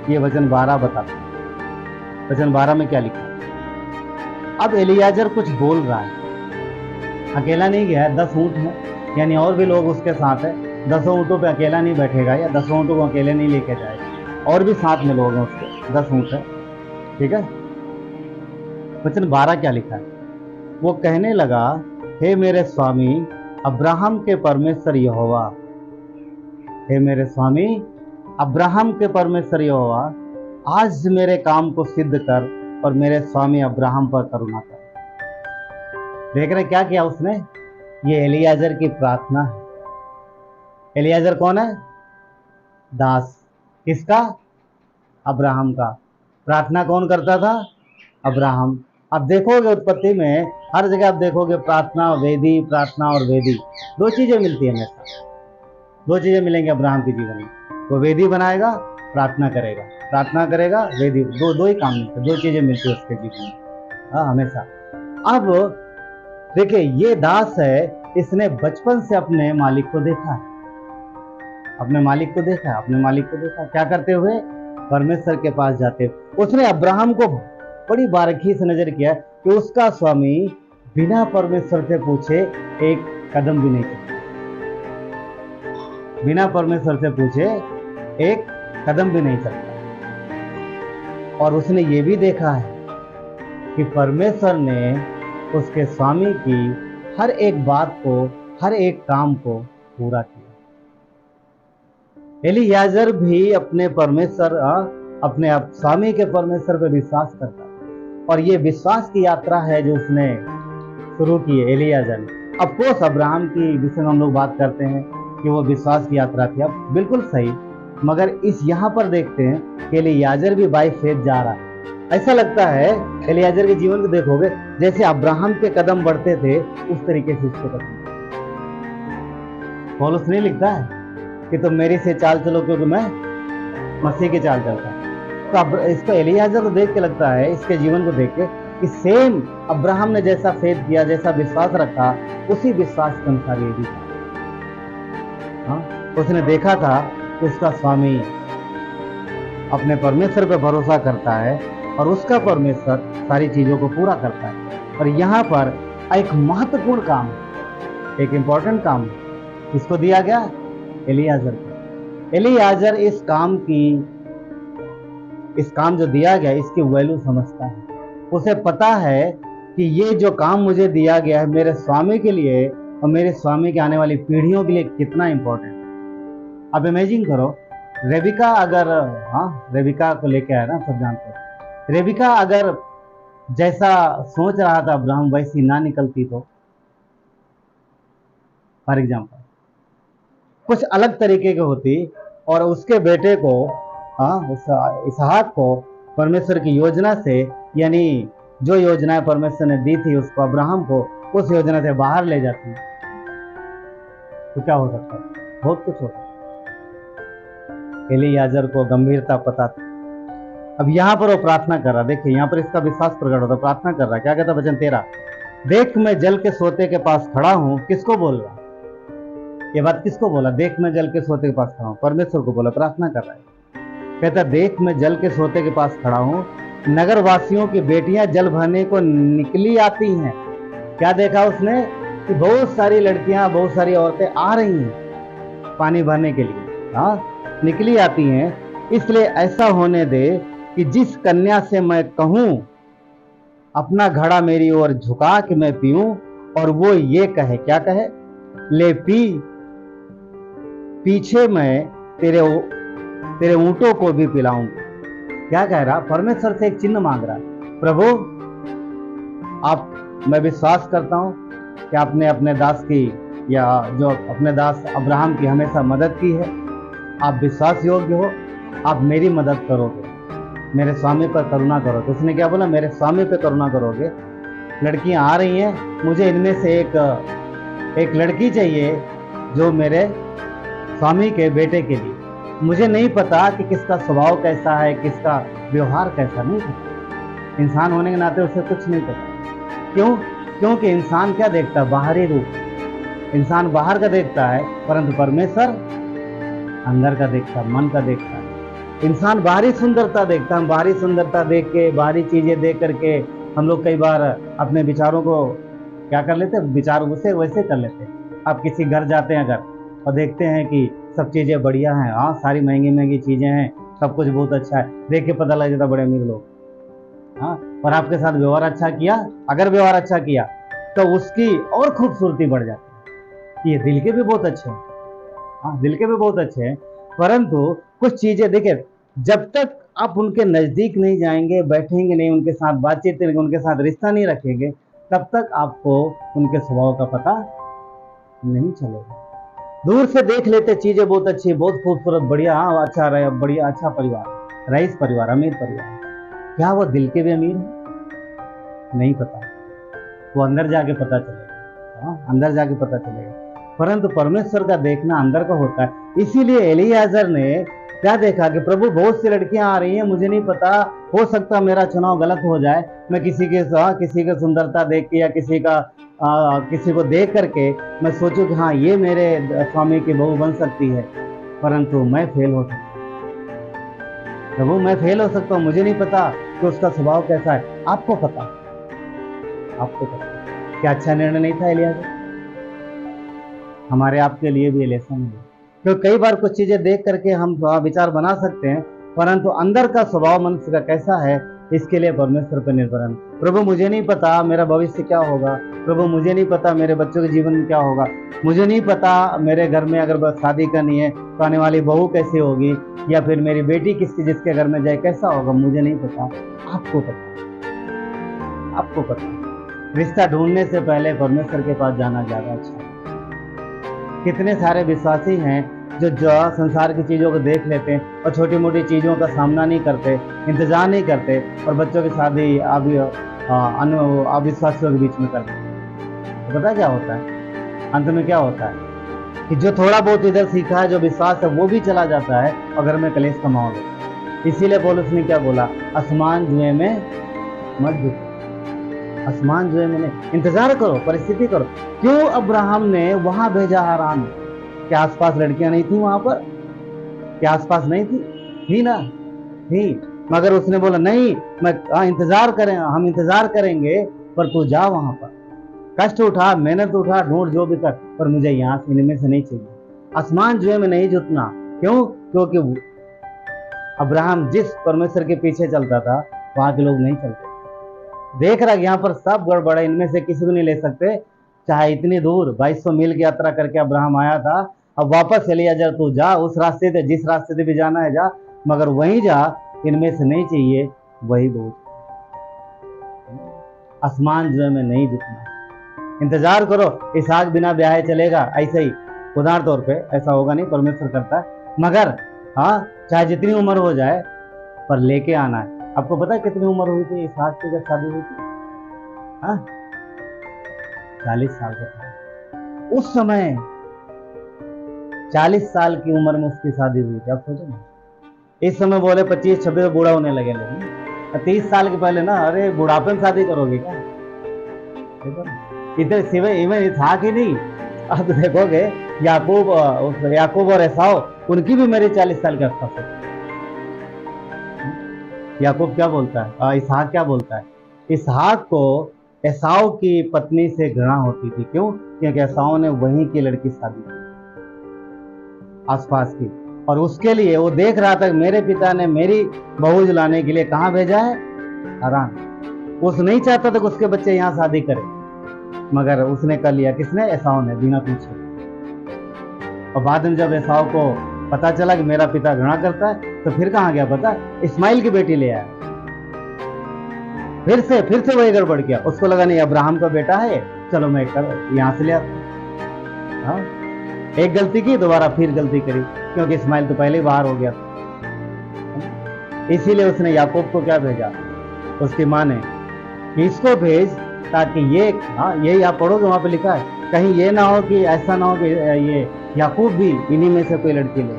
ये वचन 12 बताता है। वचन 12 में क्या लिखा? अब एलीआजर कुछ बोल रहा है, अकेला नहीं गया है, 10 ऊंट है, यानी और भी लोग उसके साथ है। 10 ऊंटों पे अकेला नहीं बैठेगा, या 10 ऊंटों को अकेले नहीं लेके जाएगा, और भी साथ में लोग हैं उसके, 10 ऊंट है। ठीक है, वचन 12 क्या लिखा है? वो कहने लगा, हे मेरे स्वामी अब्राहम के परमेश्वर यहोवा, हे मेरे स्वामी अब्राहम के परमेश्वर यहोवा, आज मेरे काम को सिद्ध कर और मेरे स्वामी अब्राहम पर करुणा कर। देख रहे क्या किया उसने? ये एलीआजर की प्रार्थना है। एलीआजर कौन है? दास। किसका? अब्राहम का। प्रार्थना कौन करता था? अब्राहम। अब देखोगे उत्पत्ति में हर जगह आप देखोगे प्रार्थना वेदी, प्रार्थना और वेदी, दो चीजें मिलती है हमेशा। दो चीजें मिलेंगी अब्राहम के जीवन में, वो वेदी बनाएगा, प्रार्थना करेगा, प्रार्थना करेगा, वेदी, दो ही काम मिलते, दो चीजें मिलती है उसके जीवन में, हाँ, हमेशा। अब देखिए, ये दास है, इसने बचपन से अपने मालिक को देखा है, अपने मालिक को देखा, अपने मालिक को देखा क्या करते हुए, परमेश्वर के पास जाते हुए। उसने अब्राहम को बड़ी बारीकी से नजर किया कि उसका स्वामी बिना परमेश्वर से पूछे एक कदम भी नहीं चलता, बिना परमेश्वर से पूछे एक कदम भी नहीं चलता। और उसने ये भी देखा है कि परमेश्वर ने उसके स्वामी की हर एक बात को, हर एक काम को पूरा किया। एलीयाजर भी अपने परमेश्वर, अपने स्वामी के परमेश्वर पर विश्वास करता, और ये विश्वास की यात्रा है जो उसने शुरू की है एलीयाजर ने। ऑफ कोर्स अब्राहम की विषय में हम लोग बात करते हैं कि वो विश्वास की यात्रा थी, अब बिल्कुल सही, मगर इस यहाँ पर देखते हैं कि एलीयाजर भी बाय फेथ जा रहा है। ऐसा लगता है एलीयाजर के जीवन को देखोगे, जैसे अब्राहम के कदम बढ़ते थे उस तरीके से इसके कदम। पौलुस नहीं लिखता है कि तुम मेरी से चाल चलो क्योंकि मैं मसीह की चाल चलता हूं। तो अब इसको एलीयाजर को देख के लगता है, इसके जीवन को देख के, कि सेम अब्राहम ने जैसा फेथ किया, जैसा विश्वास रखा, उसी विश्वास के अनुसार ये भी था। उसने देखा था कि उसका स्वामी अपने परमेश्वर पर भरोसा करता है और उसका परमेश्वर सारी चीजों को पूरा करता है। और यहाँ पर एक महत्वपूर्ण काम, एक इंपॉर्टेंट काम इसको दिया गया एलीयाजर को। एलीयाजर इस काम जो दिया गया, इसकी वैल्यू समझता है। उसे पता है कि ये जो काम मुझे दिया गया है मेरे स्वामी के लिए और मेरे स्वामी के आने वाली पीढ़ियों के लिए कितना इंपॉर्टेंट है। अब इमेजिन करो, रेबिका अगर, रेबिका को लेके आया ना, सब जानते हैं, रेबिका अगर जैसा सोच रहा था अब्राहम वैसी ना निकलती तो, फॉर एग्जाम्पल कुछ अलग तरीके की होती और उसके बेटे को, इसहाक को परमेश्वर की योजना से, यानी जो योजनाएं परमेश्वर ने दी थी उसको अब्राहम को, उस योजना से बाहर ले जाती, तो क्या हो सकता है? बहुत कुछ हो सकता है। एलीयाजर को गंभीरता पता थी। अब यहाँ पर वो प्रार्थना कर रहा, देखिए यहाँ पर इसका विश्वास प्रकट होता, प्रार्थना कर रहा, क्या कहता वचन 13, देख मैं जल के सोते के पास खड़ा हूं। किसको बोल रहा? ये बात किसको बोला? देख मैं जल के सोते के पास खड़ा हूं, परमेश्वर को बोला, प्रार्थना कर रहा है। कहता देख मैं जल के सोते के पास खड़ा हूं, नगर वासियों की बेटियां जल भरने को निकली आती हैं। क्या देखा उसने? कि बहुत सारी लड़कियां, बहुत सारी औरतें आ रही हैं पानी भरने के लिए, निकली आती हैं। इसलिए ऐसा होने दे कि जिस कन्या से मैं कहूं अपना घड़ा मेरी ओर झुका के मैं पीऊं, और वो ये कहे, क्या कहे? ले पी, पीछे मैं तेरे ऊंटों को भी पिलाऊंगा। क्या कह रहा? परमेश्वर से एक चिन्ह मांग रहा है, प्रभु मैं विश्वास करता हूं कि आपने अपने दास की, या जो अपने दास अब्राहम की हमेशा मदद की है, आप विश्वास योग्य हो, आप मेरी मदद करोगे, मेरे स्वामी पर करुणा करोगे। उसने क्या बोला? मेरे स्वामी पर करुणा करोगे। लड़कियां आ रही हैं, मुझे इनमें से एक लड़की चाहिए जो मेरे स्वामी के बेटे के लिए। मुझे नहीं पता कि किसका स्वभाव कैसा है, किसका व्यवहार कैसा, नहीं पता। इंसान होने के नाते उसे कुछ नहीं पता। क्यों? क्योंकि इंसान क्या देखता है? बाहरी रूप। इंसान बाहर का देखता है, परंतु परमेश्वर अंदर का देखता है, मन का देखता है। इंसान बाहरी सुंदरता देखता है, बाहरी सुंदरता देख के, बाहरी चीजें देख करके हम लोग कई बार अपने विचारों को क्या कर लेते हैं? विचार उसे वैसे कर लेते हैं। आप किसी घर जाते हैं अगर, और देखते हैं कि सब चीज़ें बढ़िया हैं, सारी महंगी महंगी चीज़ें हैं, सब कुछ बहुत अच्छा है, देख के पता लग जाता बड़े अमीर लोग, और आपके साथ व्यवहार अच्छा किया, अगर व्यवहार अच्छा किया तो उसकी और खूबसूरती बढ़ जाती है। ये दिल के भी बहुत अच्छे हैं, दिल के भी बहुत अच्छे हैं, परंतु कुछ चीज़ें देखिए, जब तक आप उनके नज़दीक नहीं जाएंगे, बैठेंगे नहीं, उनके साथ बातचीत करेंगे, उनके साथ रिश्ता नहीं रखेंगे, तब तक आपको उनके स्वभाव का पता नहीं चलेगा। दूर से देख लेते चीजें बहुत अच्छी, बहुत खूबसूरत, बढ़िया, अच्छा रहे, बढ़िया, अच्छा परिवार, रईस परिवार, अमीर परिवार, क्या वो दिल के भी अमीर है? नहीं पता। वो अंदर जाके पता चलेगा, अंदर जाके पता चलेगा। परंतु परमेश्वर का देखना अंदर का होता है। इसीलिए एलियाजर ने क्या देखा कि प्रभु बहुत सी लड़कियां आ रही हैं, मुझे नहीं पता, हो सकता मेरा चुनाव गलत हो जाए, मैं किसी की सुंदरता देख के या किसी को देख करके मैं सोचूं कि हाँ ये मेरे स्वामी की बहू बन सकती है, परंतु मैं फेल हो सकता हूँ। प्रभु मैं फेल हो सकता हूँ, मुझे नहीं पता कि उसका स्वभाव कैसा है। आपको पता, आपको पता। क्या अच्छा निर्णय नहीं था एलियाजर? हमारे आपके लिए भी लेसन है। तो कई बार कुछ चीजें देख करके हम विचार बना सकते हैं, परंतु अंदर का स्वभाव मनुष्य का कैसा है इसके लिए परमेश्वर पर निर्भर है। प्रभु मुझे नहीं पता मेरा भविष्य क्या होगा, प्रभु मुझे नहीं पता मेरे बच्चों के जीवन में क्या होगा, मुझे नहीं पता मेरे घर में अगर शादी करनी है तो आने वाली बहू कैसी होगी, या फिर मेरी बेटी जिसके घर में जाए कैसा होगा, मुझे नहीं पता। आपको पता, आपको पता। रिश्ता ढूंढने से पहले परमेश्वर के पास जाना ज्यादा अच्छा है। कितने सारे विश्वासी हैं जो संसार की चीज़ों को देख लेते हैं और छोटी मोटी चीज़ों का सामना नहीं करते, इंतजार नहीं करते और बच्चों की शादी अविश्वासियों के बीच में करते हैं। तो पता क्या होता है अंत में? क्या होता है कि जो थोड़ा बहुत इधर सीखा है, जो विश्वास है, वो भी चला जाता है और घर में कलेश का माहौल है। इसीलिए पौलुस ने क्या बोला? आसमान जुए में मत झुको, आसमान जुए में नहीं, इंतजार करो, परिस्थिति करो। क्यों अब्राहम ने वहां भेजा हारान? क्या आसपास लड़कियां नहीं थी वहां पर? क्या आसपास नहीं थी ना? थी, मगर उसने बोला नहीं, मैं हम इंतजार करेंगे, पर तू जा वहां पर, कष्ट उठा, मेहनत उठा, ढूंढ जो भी कर, पर मुझे यहाँ से इनमें से नहीं चाहिए। आसमान जुए में नहीं जुटना। क्यों? क्योंकि अब्राहम जिस परमेश्वर के पीछे चलता था वहां के लोग नहीं चलते। देख रहा यहाँ पर सब गड़बड़ है, इनमें से किसी को नहीं ले सकते। चाहे इतनी दूर 2200 मील की यात्रा करके अब्राहम आया था, अब वापस एलियाजर तू जा, उस रास्ते से, जिस रास्ते से भी जाना है जा, मगर वहीं जा, इनमें से नहीं चाहिए, वही बहुत। आसमान जो में नहीं झुकना, इंतजार करो। इसहाक बिना ब्याहे चलेगा, ऐसे ही उदाहरण तौर पे ऐसा होगा नहीं, परमेश्वर करता है, मगर हाँ चाहे जितनी उम्र हो जाए पर लेके आना है। आपको पता है कितनी उम्र हुई थी इसहाक की जब शादी हुई थी? हाँ 40 साल का था उस समय। 40 साल की उम्र में उसकी शादी हुई थी। आप सोचो ना, इस समय बोले 25-26 बूढ़ा होने लगे लोग। 30 साल के पहले ना, अरे बुढ़ापे में शादी करोगे क्या? इधर सिवाय इवन इसहाक ही नहीं, आप देखोगे याकूब और एसाव, उनकी भी मेरे 40 साल के आसपास है। याकूब क्या बोलता है, इसहाक क्या बोलता है? इसहाक को एसाव की पत्नी से घृणा होती थी। क्यों? क्योंकि एसाव ने वहीं की लड़की शादी की आसपास की, और उसके लिए वो देख रहा था मेरे पिता ने मेरी बहू लाने के लिए कहाँ भेजा है? हारान। उस नहीं चाहता था कि उसके बच्चे यहाँ शादी करें, मगर उसने कर लिया। किसने? एसाव ने, बिना पूछे। और बाद में जब एसाव को पता चला कि मेरा पिता घृणा करता है, तो फिर कहाँ गया पता? इस्माइल की बेटी ले आया। फिर से वही गड़बड़ किया। उसको लगा नहीं अब्राहम का बेटा है, चलो मैं यहाँ से ले आता। हाँ, एक गलती की, दोबारा फिर गलती करी, क्योंकि इस्माइल तो पहले ही बाहर हो गया था। इसीलिए उसने याकूब को क्या भेजा? उसकी माँ ने, इसको भेज ताकि यही आप पढ़ोगे, वहां पे लिखा है, कहीं ये ना हो कि ऐसा ना हो कि ये याकूब भी इन्हीं में से कोई लड़की ले।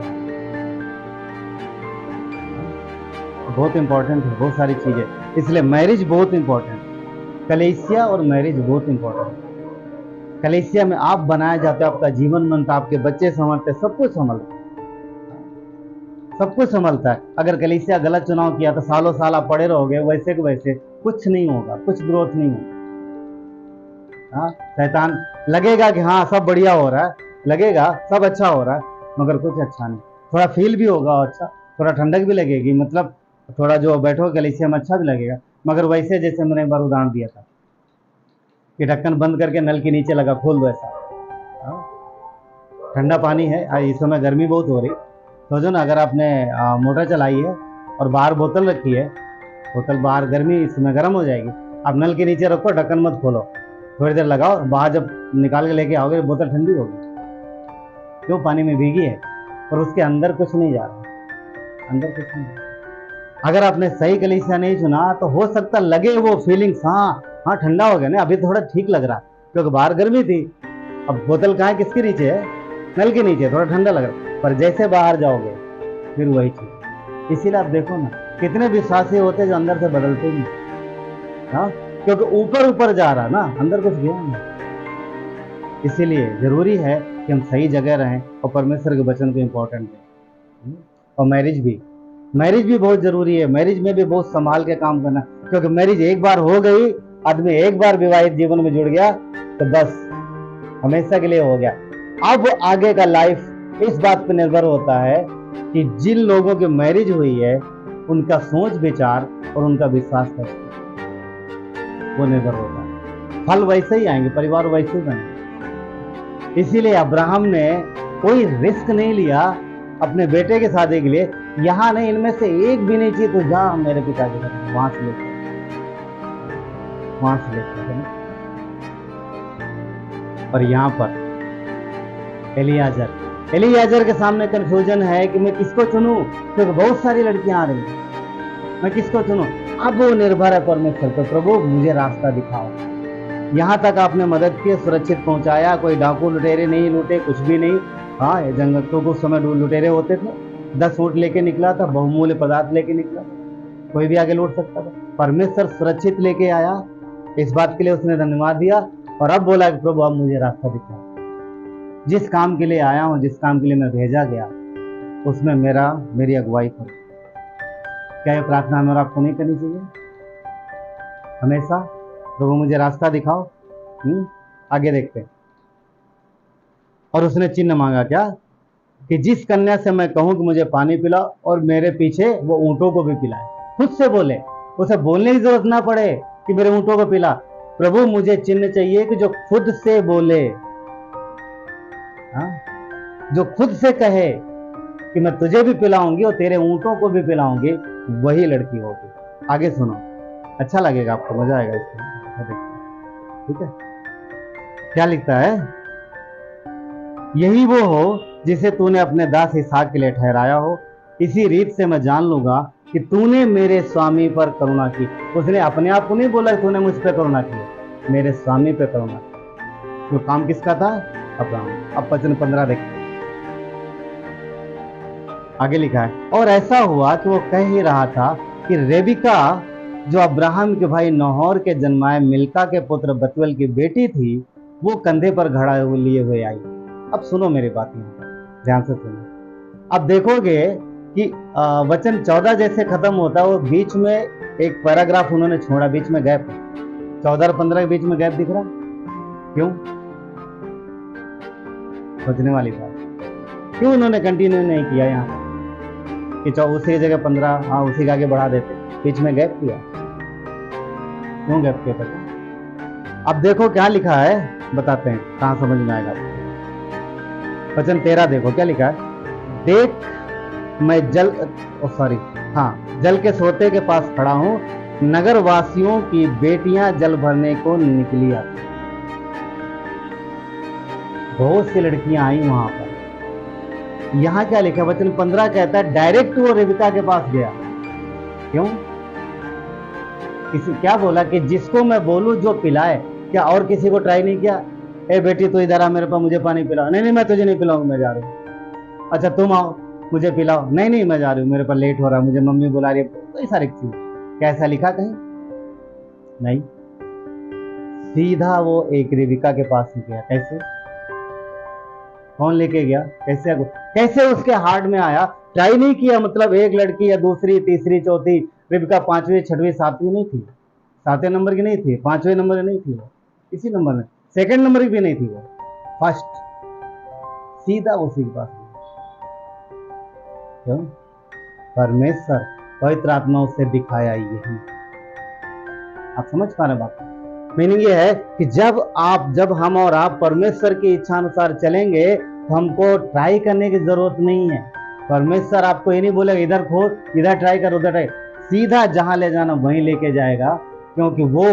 बहुत इंपॉर्टेंट है, बहुत सारी चीजें, इसलिए मैरिज बहुत इंपॉर्टेंट। कलीसिया और मैरिज बहुत इंपॉर्टेंट। कलीसिया में आप बनाए जाते हो, आपका जीवन बनता, आपके बच्चे संभलते, सब कुछ संभलता, सब कुछ संभलता है। अगर कलीसिया गलत चुनाव किया तो सालों साल आप पड़े रहोगे वैसे के वैसे, कुछ नहीं होगा, कुछ ग्रोथ नहीं होगा। हाँ, शैतान लगेगा कि हाँ सब बढ़िया हो रहा है, लगेगा सब अच्छा हो रहा है, मगर कुछ अच्छा नहीं। थोड़ा फील भी होगा अच्छा, थोड़ा ठंडक भी लगेगी, मतलब थोड़ा जो बैठो कलीसिया में अच्छा भी लगेगा, मगर वैसे जैसे मैंने एक बार उदाहरण दिया था कि ढक्कन बंद करके नल के नीचे लगा, खोल दो ऐसा। ठंडा पानी है, इस समय गर्मी बहुत हो रही, सोचो ना अगर आपने मोटर चलाई है और बाहर बोतल रखी है, बोतल बाहर गर्मी इस समय गर्म हो जाएगी, आप नल के नीचे रखो, ढक्कन मत खोलो, थोड़ी देर लगाओ, बाहर जब निकाल के लेके आओगे बोतल ठंडी होगी। क्यों? पानी में भीगी है, पर उसके अंदर कुछ नहीं जा रहा, अंदर कुछ नहीं। अगर आपने सही कलीसिया नहीं चुना तो हो सकता लगे वो फीलिंग्स, हाँ ठंडा हो गया ना, अभी थोड़ा ठीक लग रहा, क्योंकि बाहर गर्मी थी, अब बोतल कहाँ है, किसके नीचे है? नल के नीचे, थोड़ा ठंडा लग रहा है, पर जैसे बाहर जाओगे फिर वही चीज। इसीलिए आप देखो ना, कितने विश्वासी होते हैं जो अंदर से बदलते नहीं। हाँ, क्योंकि ऊपर ऊपर जा रहा ना, अंदर कुछ गया नहीं। इसीलिए जरूरी है कि हम सही जगह रहें और परमेश्वर के वचन को इम्पोर्टेंट दें। और मैरिज भी बहुत जरूरी है। मैरिज में भी बहुत संभाल के काम करना, क्योंकि मैरिज एक बार हो गई, आदमी एक बार विवाहित जीवन में जुड़ गया तो बस हमेशा के लिए हो गया। अब आगे का लाइफ इस बात पर निर्भर होता है कि जिन लोगों की मैरिज हुई है उनका सोच विचार और उनका विश्वास कैसे, वो निर्भर होता है। फल वैसे ही आएंगे, परिवार वैसे ही बनेंगे। इसीलिए अब्राहम ने कोई रिस्क नहीं लिया अपने बेटे के शादी के लिए। यहाँ नहीं, इनमें से एक भी नहीं चाहिए तो जा मेरे पिता के घर, वहां से लेकर और यहाँ पर एलियाजर के सामने कंफ्यूजन है कि मैं किसको चुनूं, क्योंकि बहुत सारी लड़कियां आ रही हैं, मैं किसको चुनूं। अब वो निर्भर है परमेश्वर पर, प्रभु मुझे रास्ता दिखाओ। यहाँ तक आपने मदद की, सुरक्षित पहुंचाया, कोई डाकू लुटेरे नहीं लूटे, कुछ भी नहीं। हाँ, ये जंगल तो उस समय लुटेरे होते थे। 10 ऊँट लेके निकला था, बहुमूल्य पदार्थ लेके निकला, कोई भी आगे लूट सकता था। परमेश्वर सुरक्षित लेके आया, इस बात के लिए उसने धन्यवाद दिया और अब बोला कि प्रभु अब मुझे रास्ता दिखाओ। जिस काम के लिए आया हूं, जिस काम के लिए मैं भेजा गया, उसमें मेरी अगुवाई करो। क्या ये प्रार्थना हमें और आपको नहीं करनी चाहिए हमेशा? प्रभु मुझे रास्ता दिखाओ। आगे देखते हैं। और उसने चिन्ह मांगा क्या? कि जिस कन्या से मैं कहूं कि मुझे पानी पिलाओ और मेरे पीछे वो ऊंटों को भी पिलाए। खुद से बोले, उसे बोलने की जरूरत ना पड़े कि मेरे ऊंटों को पिला। प्रभु मुझे चिन्ह चाहिए कि जो खुद से बोले, हाँ, जो खुद से कहे कि मैं तुझे भी पिलाऊंगी और तेरे ऊंटों को भी पिलाऊंगी, वही लड़की होगी। आगे सुनो, अच्छा लगेगा आपको, मजा आएगा इसमें। ठीक है, क्या लिखता है? यही वो हो जिसे तूने अपने दास इसहाक के लिए ठहराया हो। इसी रीत से मैं जान लूंगा कि तूने मेरे स्वामी पर करुणा की। उसने अपने आप को नहीं बोला कि तूने मुझ पर करुणा की, मेरे स्वामी पर करुणा की। तो काम किसका था? अब्राहम। अब वचन 15 देखते, आगे लिखा है, और ऐसा हुआ कि वो कह ही रहा था कि रेबिका जो अब्राहम के भाई नहोर के जन्माए मिल्का के पुत्र बतूएल की बेटी थी, वो कंधे पर घड़ा लिए हुए आई। अब सुनो मेरी बात, ध्यान से सुनो। अब देखोगे कि वचन 14 जैसे खत्म होता है, वो बीच में एक पैराग्राफ उन्होंने छोड़ा, बीच में गैप। 14 और 15 के बीच में गैप दिख रहा, क्यों? सोचने वाली बात, क्यों उन्होंने कंटिन्यू नहीं किया यहाँ पर कि उसी जगह 15, हाँ उसी का आगे बढ़ा देते, बीच में गैप किया, क्यों गैप किया पता? अब देखो क्या लिखा है, बताते हैं कहाँ समझ में आएगा। वचन 13 देखो क्या लिखा है। देख मैं जल के सोते के पास खड़ा हूं, नगर वासियों की बेटियां जल भरने को निकली आती। बहुत सी लड़कियां आई वहां पर। यहां क्या लिखा? वचन 15 कहता है डायरेक्ट वो रेबिका के पास गया। क्यों? क्या बोला कि जिसको मैं बोलूं जो पिलाए। क्या और किसी को ट्राई नहीं किया? ए बेटी तू इधर आ, मेरे पास मुझे पानी पिलाओ। नहीं मैं तुझे नहीं पिलाऊंगा, मैं जा रही हूँ। अच्छा तुम आओ मुझे पिलाओ। नहीं मैं जा रही हूँ, मेरे पास लेट हो रहा है, मुझे मम्मी बुला रही है। कई सारी चीज। क्या ऐसा लिखा कहीं? नहीं, सीधा वो एक रेबिका के पास ही गया। कैसे? कौन लेके गया? कैसे उसके हार्ट में आया? ट्राई नहीं किया, मतलब एक लड़की या दूसरी तीसरी चौथी, रेबिका 5वीं 6वीं 7वीं नहीं थी, 7वें नंबर की नहीं थी, 5वें नंबर की नहीं थी, वो इसी नंबर में 2nd नंबर की भी नहीं थी, वो फर्स्ट। सीधा उसी के पास। क्यों? परमेश्वर पवित्र आत्मा उससे दिखाया यही। आप समझ पा रहे बात? मीनिंग ये है कि जब हम और आप परमेश्वर की इच्छा अनुसार चलेंगे तो हमको ट्राई करने की जरूरत नहीं है। परमेश्वर आपको ये नहीं बोलेगा इधर खोद, इधर ट्राई कर, उधर ट्राई। सीधा जहां ले जाना वहीं लेके जाएगा, क्योंकि वो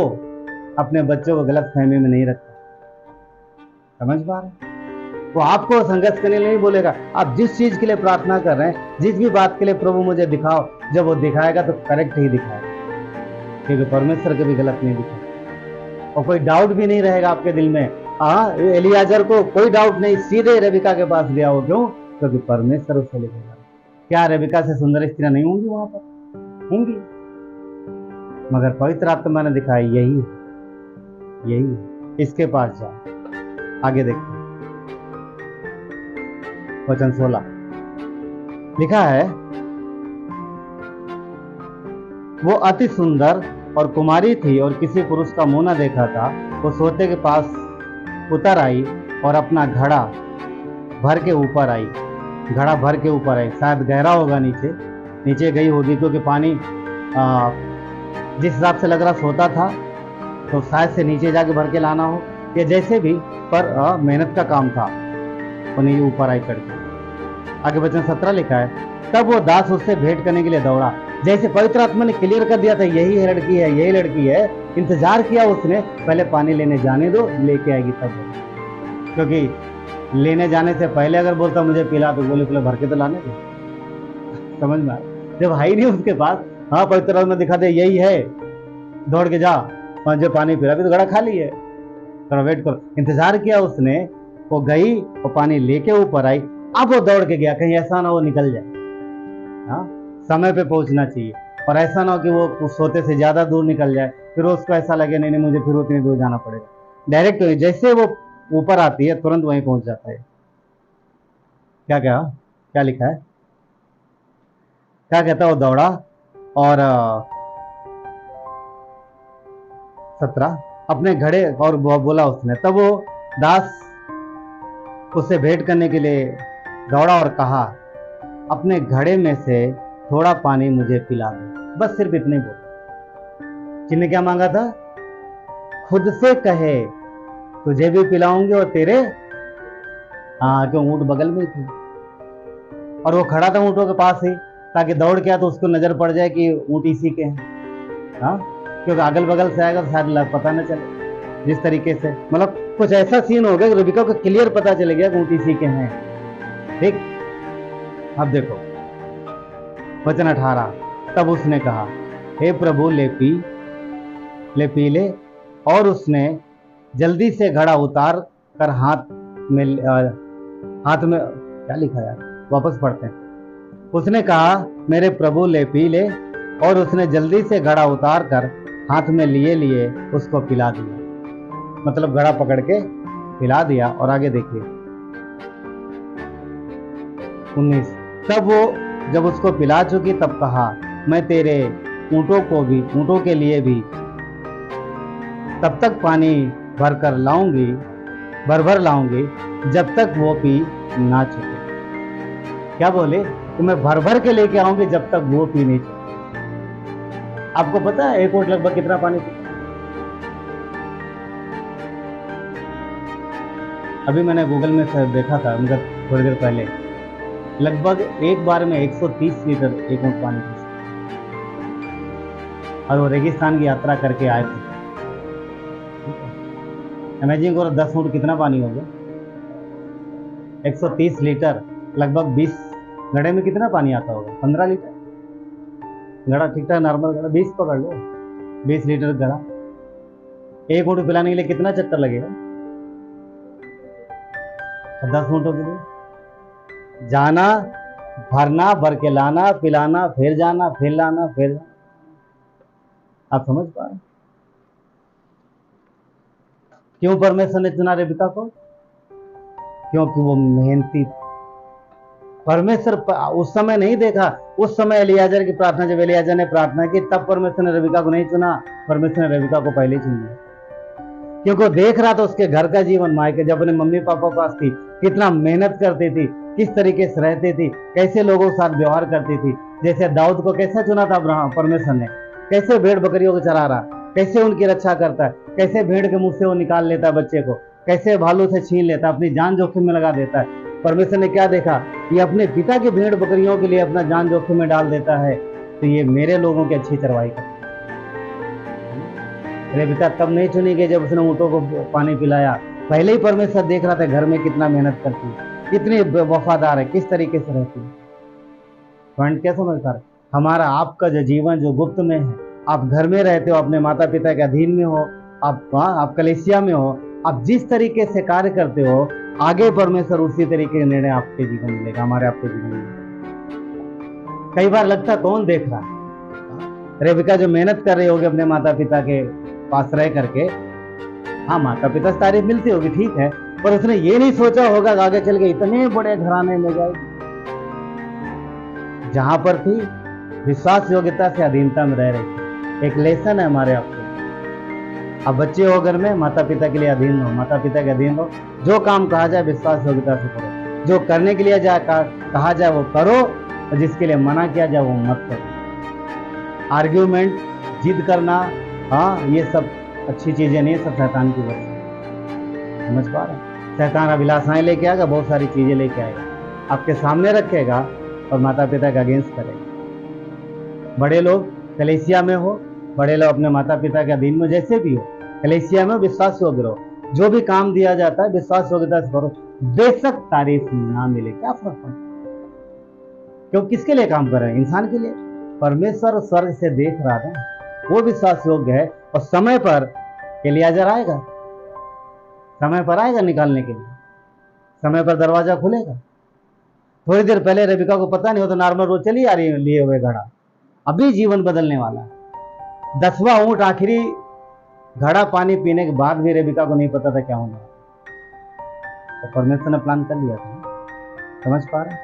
अपने बच्चों को गलत फहमी में नहीं रखता। समझ पा रहे? वो आपको संघर्ष करने नहीं बोलेगा। आप जिस चीज के लिए प्रार्थना कर रहे हैं, जिस भी बात के लिए प्रभु मुझे दिखाओ, जब वो दिखाएगा तो करेक्ट ही दिखाएगा, क्योंकि परमेश्वर कभी गलत नहीं दिखाएगा। और कोई डाउट भी नहीं रहेगा आपके दिल में हाँ, एलियाजर को कोई डाउट नहीं, सीधे रेबिका के पास गया। वो क्यों? क्योंकि परमेश्वर उसे लेके जा रहा है। क्या रेबिका से सुंदर स्त्रियां नहीं होंगी वहां पर? होंगी, मगर पवित्र आत्मा ने दिखाई यही है, यही है, इसके पास जाओ। आगे देखो वचन 16 लिखा है, वो अति सुंदर और कुमारी थी और किसी पुरुष का मुंह न देखा था। वो सोते के पास उतर आई और अपना घड़ा भर के ऊपर आई। घड़ा भर के ऊपर आई, शायद गहरा होगा, नीचे गई होगी, क्योंकि पानी जिस हिसाब से लग रहा सोता था तो शायद से नीचे जाके भर के लाना हो, या जैसे भी, पर मेहनत का काम था। वो नीचे ऊपर आई करके। आगे वचन 17 लिखा है, तब वो दास उससे भेंट करने के लिए दौड़ा। जैसे पवित्र आत्मा ने क्लियर कर दिया था यही है लड़की है, यही लड़की है, इंतजार किया उसने, पहले पानी लेने जाने दो, लेके आएगी तब। क्योंकि लेने जाने से पहले अगर बोलता मुझे पिला तो बोले भर के तो लाने दो। समझ में आया? जब है ही नहीं उसके पास, हाँ पवित्र आत्मा दिखा दे यही है, दौड़ के जा, जो पानी पिला भी तो घड़ा खाली है, थोड़ा वेट करो। इंतजार किया उसने, वो गई, वो पानी लेके ऊपर आई। अब वो दौड़ के गया, कहीं ऐसा ना वो निकल जाए। हाँ, समय पे पहुंचना चाहिए, और ऐसा ना हो कि वो सोते से ज्यादा दूर निकल जाए, फिर उसको ऐसा लगे नहीं नहीं मुझे फिर उतनी दूर जाना पड़ेगा। डायरेक्ट जैसे वो ऊपर आती है तुरंत वहीं पहुंच जाता है। क्या क्या क्या लिखा है, क्या कहता है, वो दौड़ा और 17 अपने घड़े और बोला उसने। तब वो दास उससे भेंट करने के लिए दौड़ा और कहा, अपने घड़े में से थोड़ा पानी मुझे पिला दे। बस सिर्फ इतने बोल। किसने क्या मांगा था? खुद से कहे तुझे भी पिलाऊंगी और तेरे, हाँ क्यों, ऊंट बगल में ही थी और वो खड़ा था ऊंटों के पास ही, ताकि दौड़ के तो उसको नजर पड़ जाए कि ऊंट इसी के हैं। हाँ, क्योंकि अगल बगल से आएगा तो शायद पता न चले। जिस तरीके से मतलब कुछ ऐसा सीन हो गया कि रेबिका को क्लियर पता चल गया कि ऊंट इसी के हैं। ठीक, अब देखो वचन 18, तब उसने कहा, हे प्रभु ले पी ले। और उसने जल्दी से घड़ा उतार कर हाथ में क्या लिखा है, वापस पढ़ते हैं। उसने कहा, मेरे प्रभु ले पी ले। और उसने जल्दी से घड़ा उतार कर हाथ में लिए उसको पिला दिया। मतलब घड़ा पकड़ के पिला दिया। और आगे देखिए 19, तब वो जब उसको पिला चुकी तब कहा, मैं तेरे ऊंटों के लिए भी तब तक पानी भर कर लाऊंगी, भर लाऊंगी जब तक वो पी ना चुके। क्या बोले? तो मैं भर के लेके आऊंगी जब तक वो पी नहीं चुके। आपको पता है एक ऊंट लगभग कितना पानी पीता? अभी मैंने गूगल में देखा था, मतलब थोड़ी देर पहले, लगभग एक बार में 130 लीटर एक ऊंट पानी पी सकता। और वो रेगिस्तान की यात्रा करके आए थे। इमेजिन करो 10 ऊंट कितना पानी हो गया, 130 लीटर, लगभग 20 घड़े में कितना पानी आता होगा? 15 लीटर घड़ा, ठीक ठाक नॉर्मल घड़ा, 20 पकड़ लो, 20 लीटर घड़ा। एक ऊंट पिलाने के लिए कितना चक्कर लगेगा? 10 ऊंटों के लिए जाना, भरना, भर के लाना, पिलाना, फिर जाना, फिर लाना, फिर जाना। आप समझ पा रहे? क्यों परमेश्वर ने चुना रेबिका को? क्योंकि वो मेहनती। परमेश्वर उस समय नहीं देखा, उस समय एलियाजर की प्रार्थना, जब एलियाजर ने प्रार्थना की तब परमेश्वर ने रेबिका को नहीं चुना, परमेश्वर ने रेबिका को पहले चुन लिया। क्योंकि वो देख रहा था उसके घर का जीवन, मायके जब अपने मम्मी पापा पास थी कितना मेहनत करती थी, किस तरीके से रहती थी, कैसे लोगों के साथ व्यवहार करती थी। जैसे दाऊद को कैसे चुना था अब्राहम परमेश्वर ने, कैसे भेड़ बकरियों को चरा रहा, कैसे उनकी रक्षा करता है, कैसे भेड़ के मुंह से वो निकाल लेता है बच्चे को, कैसे भालू से छीन लेता है, अपनी जान जोखिम में लगा देता है। परमेश्वर ने क्या देखा, ये अपने पिता के भेड़ बकरियों के लिए अपना जान जोखिम में डाल देता है, तो ये मेरे लोगों की अच्छी चरवाई करता है। रेबिका तब नहीं चुनी गई जब उसने ऊंटों को पानी पिलाया, पहले ही परमेश्वर देख रहा था घर में कितना मेहनत करती है, कितनी वफादार है, किस तरीके से रहती है। पॉइंट क्या समझ पा रहे? हमारा आपका जो जीवन जो गुप्त में है, आप घर में रहते हो, अपने माता पिता के अधीन में हो, आप कलेसिया में हो, आप जिस तरीके से कार्य करते हो, आगे परमेश्वर उसी तरीके का निर्णय आपके जीवन में लेगा, हमारे आपके जीवन में। कई बार लगता कौन देख रहा है। रेबिका जो मेहनत कर रही होगी अपने माता पिता के पास रह करके, हाँ माता पिता से तारीफ मिलती होगी, ठीक है, पर उसने ये नहीं सोचा होगा कि आगे चल के इतने बड़े घराने में जाएगी। जहां पर थी विश्वास योग्यता से अधीनता में रह रही थी। एक लेसन है हमारे आपको। अब बच्चे हो घर में, माता पिता के लिए अधीन रहो, माता पिता के अधीन रहो। जो काम कहा जाए विश्वास योग्यता से करो, जो करने के लिए कहा जाए वो करो, और जिसके लिए मना किया जाए वो मत करो। आर्ग्यूमेंट, जिद करना, हाँ ये सब अच्छी चीजें नहीं, सब शैतान की वजह से। समझ पा रहे हैं? शैतान अभिलाषाएं लेके आएगा, बहुत सारी चीजें लेके आएगा, आपके सामने रखेगा और माता पिता का अगेंस्ट करेगा। बड़े लोग कलीसिया में हो, बड़े लोग अपने माता पिता के अधीन में, जैसे भी हो, कलीसिया में विश्वास योग्य रहो। जो भी काम दिया जाता है विश्वास योग्यता से करो, बेशक तारीफ ना मिले, क्या फर्क पड़ता? क्यों, किसके लिए काम कर रहे हैं? इंसान के लिए। परमेश्वर स्वर्ग से देख रहा था, वो विश्वास योग्य है, और समय पर एलियाजर आएगा, समय पर आएगा निकालने के लिए, समय पर दरवाजा खुलेगा। थोड़ी देर पहले रेबिका को पता नहीं हो तो नॉर्मल रोज चली आ रही है लिए हुए घड़ा, अभी जीवन बदलने वाला है। 10वां ऊंट आखिरी घड़ा पानी पीने के बाद भी रेबिका को नहीं पता था क्या होना, तो परमेश्वर ने प्लान कर लिया था। समझ पा रहे?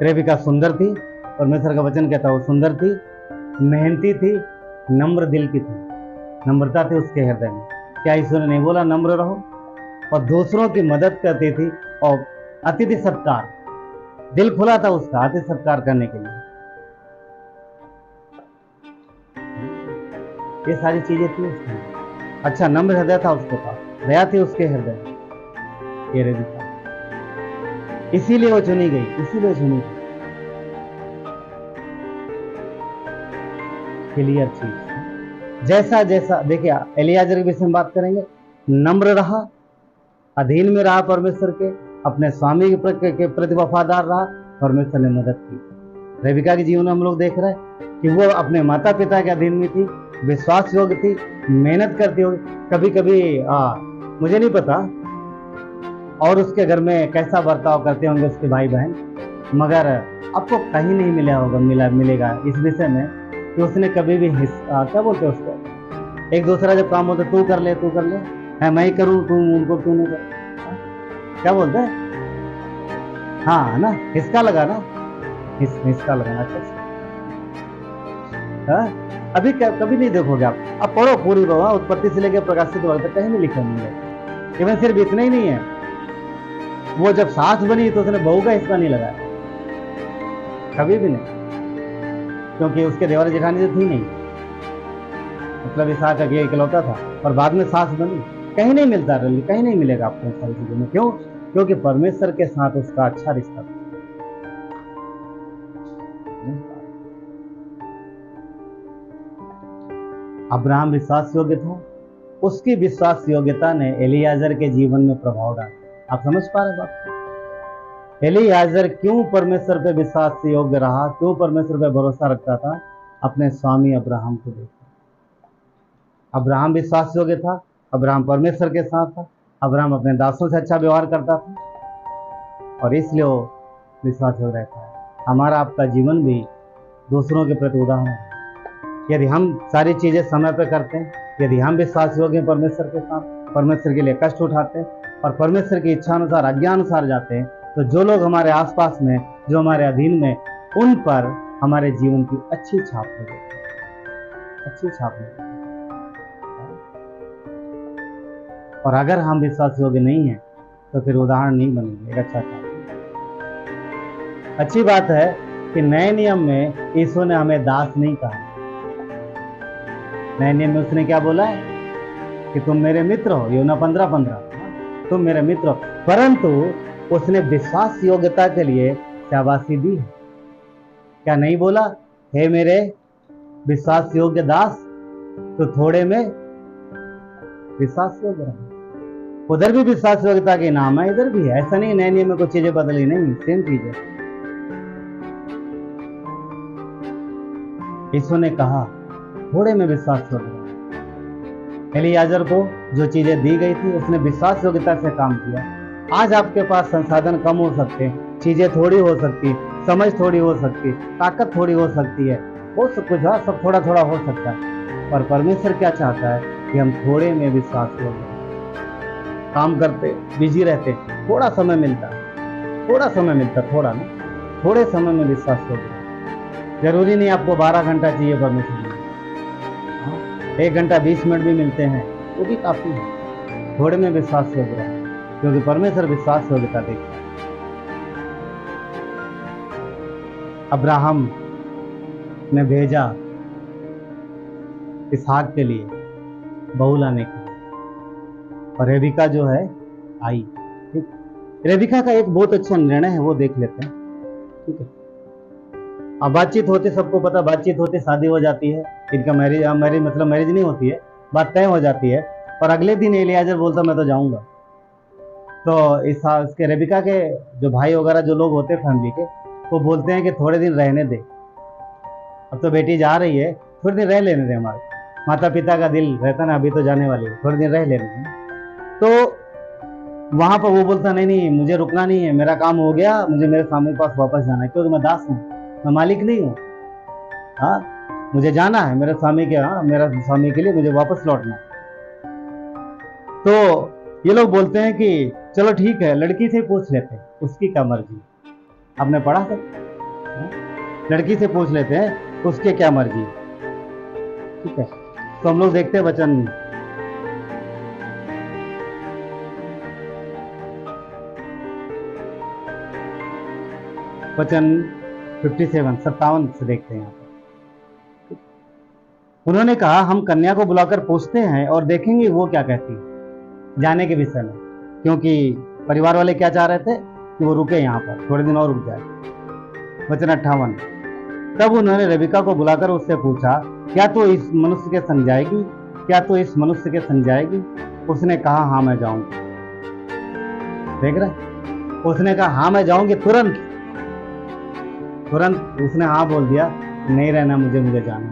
रेबिका सुंदर थी, परमेश्वर का वचन कहता वो सुंदर थी, मेहनती थी, नम्र दिल की थी, नम्रता थी उसके हृदय में। क्या ईश्वर ने नहीं बोला नम्र रहो? और दूसरों की मदद करती थी, और अतिथि सत्कार, दिल खुला था उसका अतिथि सत्कार करने के लिए। ये सारी चीजें थी उसमें। अच्छा नम्र हृदय था उसके पास, दया थी उसके हृदय में। ये रेबिका, इसीलिए वो चुनी गई, इसीलिए चुनी गई। क्लियर चीज। जैसा जैसा देखिए, एलियाजर के विषय में बात करेंगे, नम्र रहा, अधीन में रहा परमेश्वर के, अपने स्वामी के प्रति वफादार रहा, परमेश्वर ने मदद की। रेबिका के जीवन में हम लोग देख रहे हैं कि वो अपने माता पिता के अधीन में थी, विश्वास योग्य थी, मेहनत करती होगी। कभी कभी मुझे नहीं पता और उसके घर में कैसा बर्ताव करते होंगे उसके भाई बहन, मगर आपको कहीं नहीं मिलेगा इस विषय में कि उसने कभी भी क्या बोलते हैं उसको, एक दूसरा जब काम होता तू कर ले है, मैं ही करूँ तू उनको क्यों नहीं कर, क्या बोलते हैं? हाँ ना, हिस्सा लगाना, हिस्सा लगाना। अच्छा अभी कभी नहीं देखोगे आप पढ़ो पूरी बाबा, उत्पत्ति से लेकर प्रकाशित वर्ग तक कहीं नहीं लिखा नहीं है। इवन सिर्फ इतना ही नहीं है, वो जब सास बनी तो उसने बहू का हिस्सा नहीं लगाया, कभी भी नहीं, क्योंकि उसके देवर जेठानी तो थी नहीं, मतलब इसहाक का इकलौता था, और बाद में सास बनी। कहीं नहीं मिलता, कहीं नहीं मिलेगा आपको सारी चीजों में। क्यों? क्योंकि परमेश्वर के साथ उसका अच्छा रिश्ता था। अब्राहम विश्वास योग्य था, उसकी विश्वास योग्यता ने एलियाजर के जीवन में प्रभाव डाला। आप समझ पा रहे बात? एलियाजर क्यों परमेश्वर पे विश्वास योग्य रहा, क्यों परमेश्वर पे भरोसा रखता था? अपने स्वामी अब्राहम को देखा। अब्राहम विश्वास योग्य था, अब्राहम परमेश्वर के साथ था, अब्राहम अपने दासों से अच्छा व्यवहार करता था, और इसलिए वो विश्वास योग्य रहता है। हमारा आपका जीवन भी दूसरों के प्रति उदाहरण है। यदि हम सारी चीजें समय पर करते हैं, यदि हम विश्वास योग्य हैं परमेश्वर के साथ, परमेश्वर के लिए कष्ट उठाते हैं और परमेश्वर की इच्छा अनुसार आज्ञा अनुसार जाते हैं, तो जो लोग हमारे आसपास में, जो हमारे अधीन में, उन पर हमारे जीवन की अच्छी छाप लगेगी, अच्छी छाप लगेगी। और अगर हम विश्वास योग्य नहीं हैं तो फिर उदाहरण नहीं बनेंगे एक अच्छा छाप। अच्छी बात है कि नए नियम में यीशु ने हमें दास नहीं कहा। नए नियम में उसने क्या बोला है कि तुम मेरे मित्र हो, यूहन्ना 15:15, तुम मेरे मित्र हो, परंतु उसने विश्वास योग्यता के लिए शाबाशी दी है। क्या नहीं बोला, हे मेरे विश्वास योग्य दास, तो थोड़े में विश्वास योग्य रहा। उधर भी विश्वास योग्यता के नाम है, इधर भी है। ऐसा नहीं नए नियम में कुछ चीजें बदली नहीं, सेम चीज है। यीशु ने कहा थोड़े में विश्वास योग्य रहो। एलियाजर को जो चीजें दी गई थी उसने विश्वास योग्यता से काम किया। आज आपके पास संसाधन कम हो सकते हैं, चीजें थोड़ी हो सकती, समझ थोड़ी हो सकती, ताकत थोड़ी हो सकती है, वो सब कुछ सब थोड़ा थोड़ा हो सकता है, पर परमेश्वर क्या चाहता है कि हम थोड़े में विश्वास करें। काम करते बिजी रहते, थोड़ा समय मिलता, थोड़ा ना, थोड़े समय में विश्वास करें। जरूरी नहीं आपको 12 घंटा चाहिए परमेश्वर में, 1 घंटा 20 मिनट भी मिलते हैं वो भी काफी है। थोड़े में विश्वास योग्य है, क्योंकि परमेश्वर विश्वास योग्यता देखता है। अब्राहम ने भेजा इसहाक के लिए बहू लाने के लिए, और रेबिका जो है आई। ठीक, रेबिका का एक बहुत अच्छा निर्णय है, वो देख लेते हैं। ठीक है, अब बातचीत होती, सबको पता बातचीत होती, शादी हो जाती है, इनका मैरिज मतलब मैरिज नहीं होती है, बात तय हो जाती है, और अगले दिन एलियाजर बोलता मैं तो जाऊंगा। तो इसके रेबिका के जो भाई वगैरह जो लोग होते हैं फैमिली के, वो बोलते हैं कि थोड़े दिन रहने दे, अब तो बेटी जा रही है, थोड़े दिन रह लेने दे, हमारे माता पिता का दिल रहता ना, अभी तो जाने वाली है, थोड़े दिन रह लेने दे। तो वहां पर वो बोलता नहीं, मुझे रुकना नहीं है, मेरा काम हो गया, मुझे मेरे स्वामी के पास वापस जाना है, क्योंकि मैं दास हूँ, मैं मालिक नहीं हूँ। हाँ, मुझे जाना है मेरे स्वामी के, मेरा स्वामी के लिए मुझे वापस लौटना है। तो ये लोग बोलते हैं कि चलो ठीक है, लड़की से पूछ लेते हैं, उसकी क्या मर्जी। आपने पढ़ा था, लड़की से पूछ लेते हैं उसके क्या मर्जी। ठीक है, तो हम लोग देखते हैं वचन वचन 57 से देखते हैं। यहाँ पर उन्होंने कहा हम कन्या को बुलाकर पूछते हैं और देखेंगे वो क्या कहती है जाने के विषय में, क्योंकि परिवार वाले क्या चाह रहे थे कि वो रुके यहाँ पर, थोड़े दिन और रुक जाए। वचन 58, तब उन्होंने रेबिका को बुलाकर उससे पूछा क्या तो इस मनुष्य के संग जाएगी, क्या तो इस मनुष्य के संग जाएगी? उसने कहा हाँ मैं जाऊंगी। देख रहे, उसने कहा हाँ मैं जाऊंगी, तुरंत उसने हाँ बोल दिया, नहीं रहना मुझे जाना,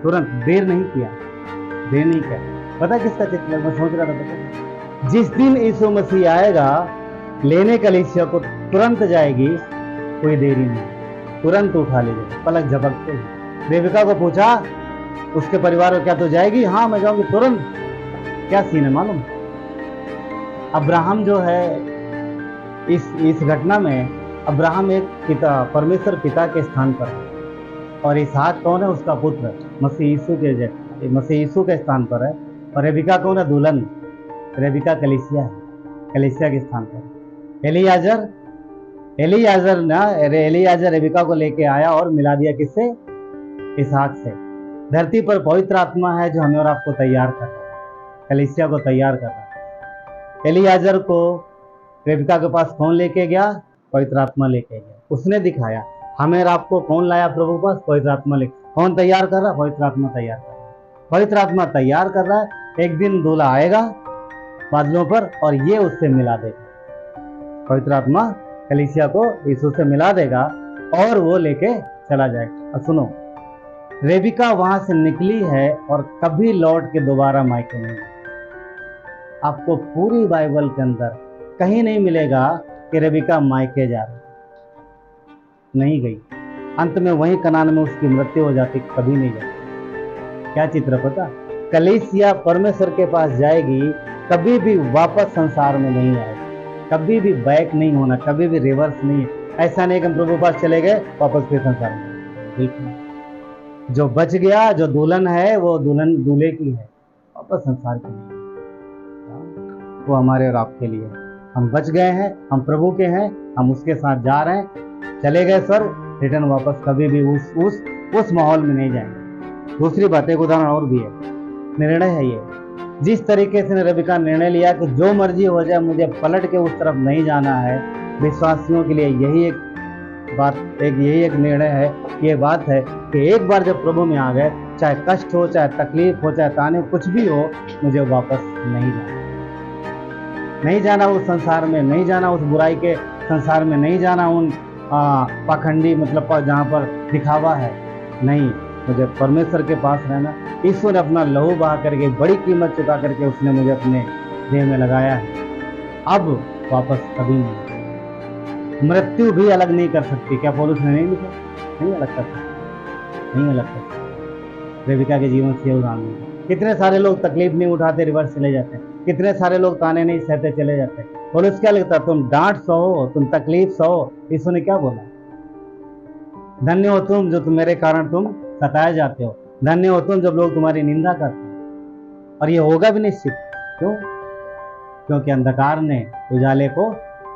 तुरंत, देर नहीं किया। पता किसका चित्र मैं सोच रहा था, पता जिस दिन यीशु मसीह आएगा लेने कलीसिया को, तुरंत जाएगी, कोई देरी नहीं, तुरंत उठा लीजिए, पलक झपकते ही। रेबिका को पूछा उसके परिवार को क्या तो जाएगी? हाँ मैं जाऊंगी, तुरंत। क्या सीन है मालूम? अब्राहम जो है इस घटना में, अब्राहम एक पिता, परमेश्वर पिता के स्थान पर है, और इसहाक कौन है? उसका पुत्र, मसीह यीशु के स्थान पर है। और रेबिका कौन है? दुल्हन। रेबिका कलीसिया है, कलीसिया के स्थान पर। एलियाजर रेबिका को लेके आया और मिला दिया किससे? इसहाक से। धरती पर पवित्र आत्मा है जो हमें और आपको तैयार कर रहा है, कलीसिया को तैयार कर रहा है। एलियाजर को रेबिका के पास कौन लेके गया? पवित्र आत्मा लेके गया। उसने दिखाया हमें और आपको कौन लाया प्रभु पास? पवित्र आत्मा लेके। कौन तैयार कर रहा? पवित्र आत्मा तैयार कर रहा है। पवित्र आत्मा तैयार कर रहा है। एक दिन दूल्हा आएगा बादलों पर और ये उससे मिला देगा। पवित्र आत्मा कलीसिया को यीशु से मिला देगा और वो लेके चला जाएगा। और सुनो, रेबिका वहां से निकली है और कभी लौट के दोबारा मायके नहीं। आपको पूरी बाइबल के अंदर कहीं नहीं मिलेगा कि रेबिका मायके जा रही, नहीं गई। अंत में वहीं कनान में उसकी मृत्यु हो जाती, कभी नहीं जाती। क्या चित्र पता? कलीसिया परमेश्वर के पास जाएगी, कभी भी वापस संसार में नहीं आएगी, कभी भी बैक नहीं होना, कभी भी रिवर्स नहीं। ऐसा नहीं कि हम प्रभु पास चले गए वापस फिर संसार में, बिल्कुल। जो बच गया, जो दुल्हन है, वो दुल्हन दूल्हे की है, वापस संसार की नहीं। वो हमारे और आपके लिए, हम बच गए हैं, हम प्रभु के हैं, हम उसके साथ जा रहे हैं, चले गए स्वर्ग, रिटर्न वापस कभी भी उस माहौल में नहीं जाएंगे। दूसरी बात, एक उदाहरण और भी है, निर्णय है ये। जिस तरीके से रेबिका निर्णय लिया कि जो मर्जी हो जाए, मुझे पलट के उस तरफ नहीं जाना है, विश्वासियों के लिए यही एक निर्णय है, ये बात है कि एक बार जब प्रभु में आ गए, चाहे कष्ट हो, चाहे तकलीफ हो, चाहे ताने, कुछ भी हो, मुझे वापस नहीं जाना उस संसार में, नहीं जाना उस बुराई के संसार में, नहीं जाना उन पाखंडी मतलब जहाँ पर दिखावा है। नहीं, मुझे परमेश्वर के पास रहना। ईश्वर ने अपना लहू बहा करके, बड़ी कीमत चुका करके उसने मुझे अपने देह में लगाया है। अब वापस कभी नहीं, मृत्यु भी अलग नहीं कर सकती। क्या पौलुस ने नहीं लिखा? नहीं अलग कर सकती, नहीं अलग कर सकती। रेबिका के जीवन से उदाहरण है। कितने सारे लोग तकलीफ नहीं उठाते, रिवर्स चले जाते हैं। कितने सारे लोग ताने नहीं सहते, चले जाते हैं। पौलुस क्या लिखता? तुम डांट सहो, तुम तकलीफ सहो। यीशु ने क्या बोला? धन्य हो तुम जो मेरे कारण तुम सताए जाते हो। धन्य हो तुम जब लोग तुम्हारी निंदा करते हैं। और ये होगा भी निश्चित। क्यों? क्योंकि अंधकार ने उजाले को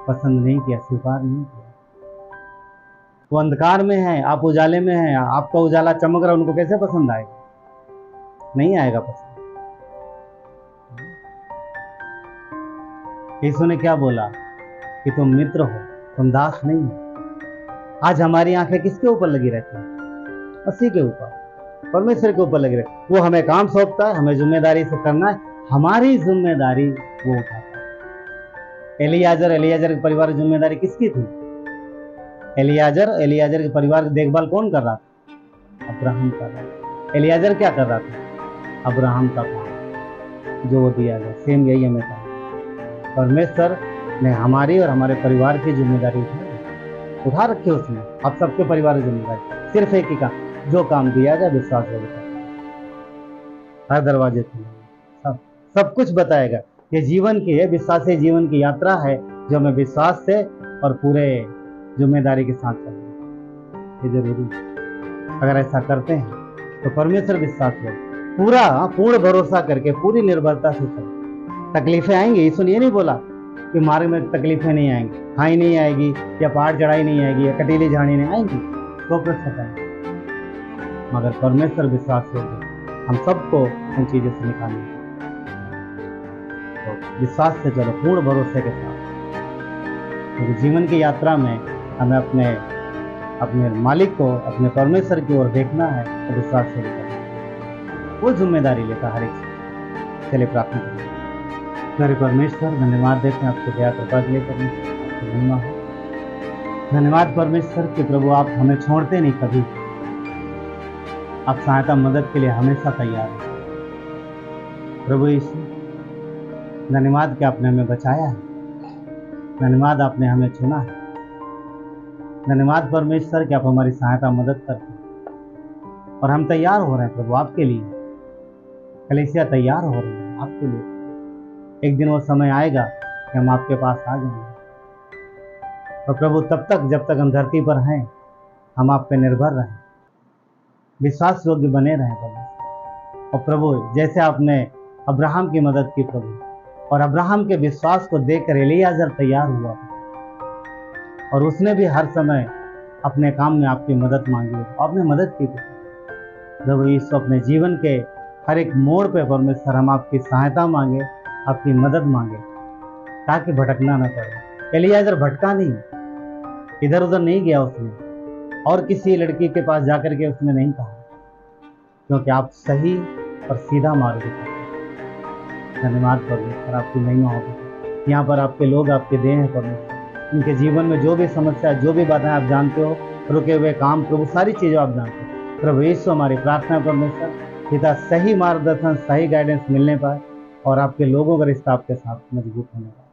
पसंद नहीं किया, स्वीकार नहीं किया। वो अंधकार में है, आप उजाले में हैं। आपका उजाला चमक रहा, उनको कैसे पसंद आएगा? नहीं आएगा पसंद। यीशु ने क्या बोला? कि तुम मित्र हो, तुम दास नहीं हो। आज हमारी आंखें किसके ऊपर लगी रहती हैं? मसीह के ऊपर, परमेश्वर के ऊपर लगी रहती। वो हमें काम सौंपता है, हमें जिम्मेदारी से करना है। हमारी जिम्मेदारी वो उठाता है। एलियाजर के परिवार की जिम्मेदारी किसकी थी? एलियाजर के परिवार की देखभाल कौन कर रहा था? अब्राहम कर रहा था। एलियाजर क्या कर रहा था? अब्राहम का काम जो वो दिया गया। सेम यही हमें था। परमेश्वर ने हमारी और हमारे परिवार की जिम्मेदारी उठा रखी उसने। आप सबके परिवार की जिम्मेदारी सिर्फ एक ही का, जो काम दिया जाए विश्वास से हर दरवाजे खुले, सब कुछ बताएगा। ये जीवन की है, विश्वासी जीवन की यात्रा है जो हमें विश्वास से और पूरे जिम्मेदारी के साथ चलना ये जरूरी है। अगर ऐसा करते हैं तो परमेश्वर विश्वास हो, पूर्ण भरोसा करके, पूरी निर्भरता से चलो। तकलीफें आएंगी, यीशु ने ये नहीं बोला कि मार्ग में तकलीफें नहीं आएंगी, खाई नहीं आएगी, या पहाड़ चढ़ाई नहीं आएगी, या कटीली झाड़ी नहीं आएंगी, तो प्रश्न आएंगे। मगर परमेश्वर विश्वास होगा, हम सबको उन चीजों से निकालेंगे। तो विश्वास से चलो, पूर्ण भरोसे के साथ। क्योंकि जीवन की यात्रा में हमें अपने मालिक को, अपने परमेश्वर की ओर देखना है, तो विश्वास से करना। वो जिम्मेदारी लेता हर एक चीज। चलिए प्रार्थना करें। हमारे परमेश्वर, धन्यवाद देते हैं आपको दया कृपा के लिए करने धन्यवाद परमेश्वर कि प्रभु आप हमें छोड़ते नहीं कभी। आप सहायता मदद के लिए हमेशा तैयार हैं। प्रभु यीशु, धन्यवाद कि आपने हमें बचाया है। धन्यवाद आपने हमें चुना है। धन्यवाद परमेश्वर कि आप हमारी सहायता मदद करते हैं। और हम तैयार हो रहे हैं प्रभु आपके लिए। कलीसिया तैयार हो रही है आपके लिए। एक दिन वो समय आएगा कि हम आपके पास आ जाएंगे। और प्रभु तब तक, जब तक हम धरती पर हैं, हम आप पे निर्भर रहें, विश्वास योग्य बने रहें प्रभु। और प्रभु जैसे आपने अब्राहम की मदद की प्रभु, और अब्राहम के विश्वास को देखकर एलियाजर तैयार हुआ और उसने भी हर समय अपने काम में आपकी मदद मांगी, आपने मदद की प्रभु यीशु। अपने जीवन के हर एक मोड़ पे परमेश्वर हम आपकी सहायता मांगे, आपकी मदद मांगे, ताकि भटकना न पड़े। एलियाजर भटका नहीं, इधर उधर नहीं गया उसने, और किसी लड़की के पास जाकर के उसने नहीं कहा, क्योंकि आप सही और सीधा मार्ग दिखाते। धन्यवाद परमेश्वर, आपकी महिमा होगी। यहाँ पर आपके लोग आपके देह हैं परमेश्वर। उनके जीवन में जो भी समस्या, जो भी बाधाएं आप जानते हो, रुके हुए काम प्रभु, सारी चीज़ें आप जानते हो प्रभु यीशु। हमारी प्रार्थना परमेश्वर पिता, सही मार्गदर्शन, सही गाइडेंस मिलने पाए, और आपके लोगों का रिश्ता आपके साथ मजबूत होने पाए।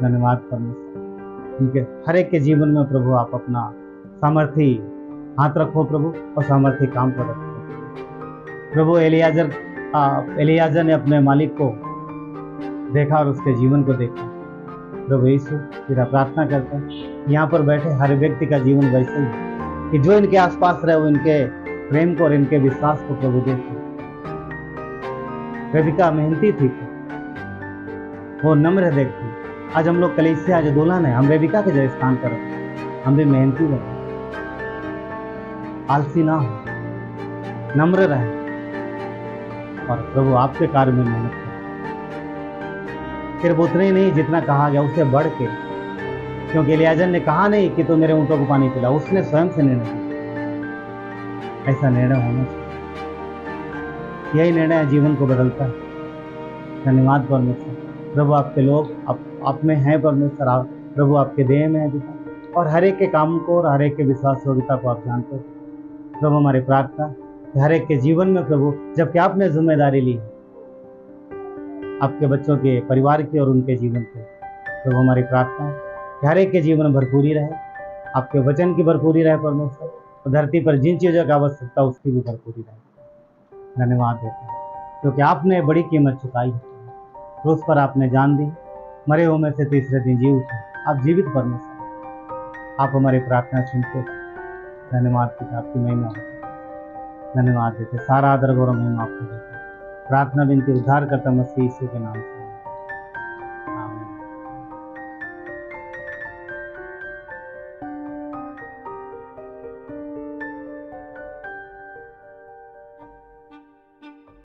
धन्यवाद परमेश्वर, उनके हर एक के जीवन में प्रभु आप अपना सामर्थी हाथ रखो प्रभु, और सामर्थी काम पर रखो प्रभु। एलियाजर ने अपने मालिक को देखा और उसके जीवन को देखा प्रभु यीशु। तेरा प्रार्थना करते हैं यहाँ पर बैठे हर व्यक्ति का जीवन वैसे ही कि जो इनके आसपास रहे वो इनके प्रेम को और इनके विश्वास को प्रभु देखे। रेबिका मेहनती थी, वो नम्र देखती। आज हम लोग कलीसिया जो दुल्हन है, हम रेबिका के जैसे स्थान पर हम भी मेहनती बने, आलसी ना हो, नम्र रहे, और प्रभु आपके कार्य में मेहनत करें। सिर्फ उतने ही नहीं जितना कहा गया, उससे बढ़ के, क्योंकि एलियाजर ने कहा नहीं कि तो मेरे ऊँटों को पानी पिला, उसने स्वयं से निर्णय किया। ऐसा निर्णय होना चाहिए। यही निर्णय जीवन को बदलता है। धन्यवाद परमेश्वर, प्रभु आपके लोग आप में हैं परमेश्वर, आप प्रभु आपके देह में है पिता, और हर एक के काम को और हर एक के विश्वास योग्यता को आप जानते हो प्रभु। हमारी प्रार्थना कि हर एक के जीवन में प्रभु, जबकि आपने जिम्मेदारी ली है आपके बच्चों के, परिवार की और उनके जीवन की, प्रभु हमारी प्रार्थना है कि हर एक के जीवन में भरपूरी रहे, आपके वचन की भरपूरी रहे परमेश्वर, और धरती पर जिन चीज़ों की आवश्यकता उसकी भी भरपूरी रहे। धन्यवाद देते हैं क्योंकि आपने बड़ी कीमत चुकाई है, क्रूस पर आपने जान दी, मरे हुए में से तीसरे दिन जी उठे। आप जीवित परमेश्वर, आप हमारी प्रार्थना सुनते। धन्यवाद पिता, आपकी महिमा होती। धन्यवाद देते, सारा आदर गौरव महिमा आपको देते। प्रार्थना विनती उद्धार करता मसीह यीशु के नाम से।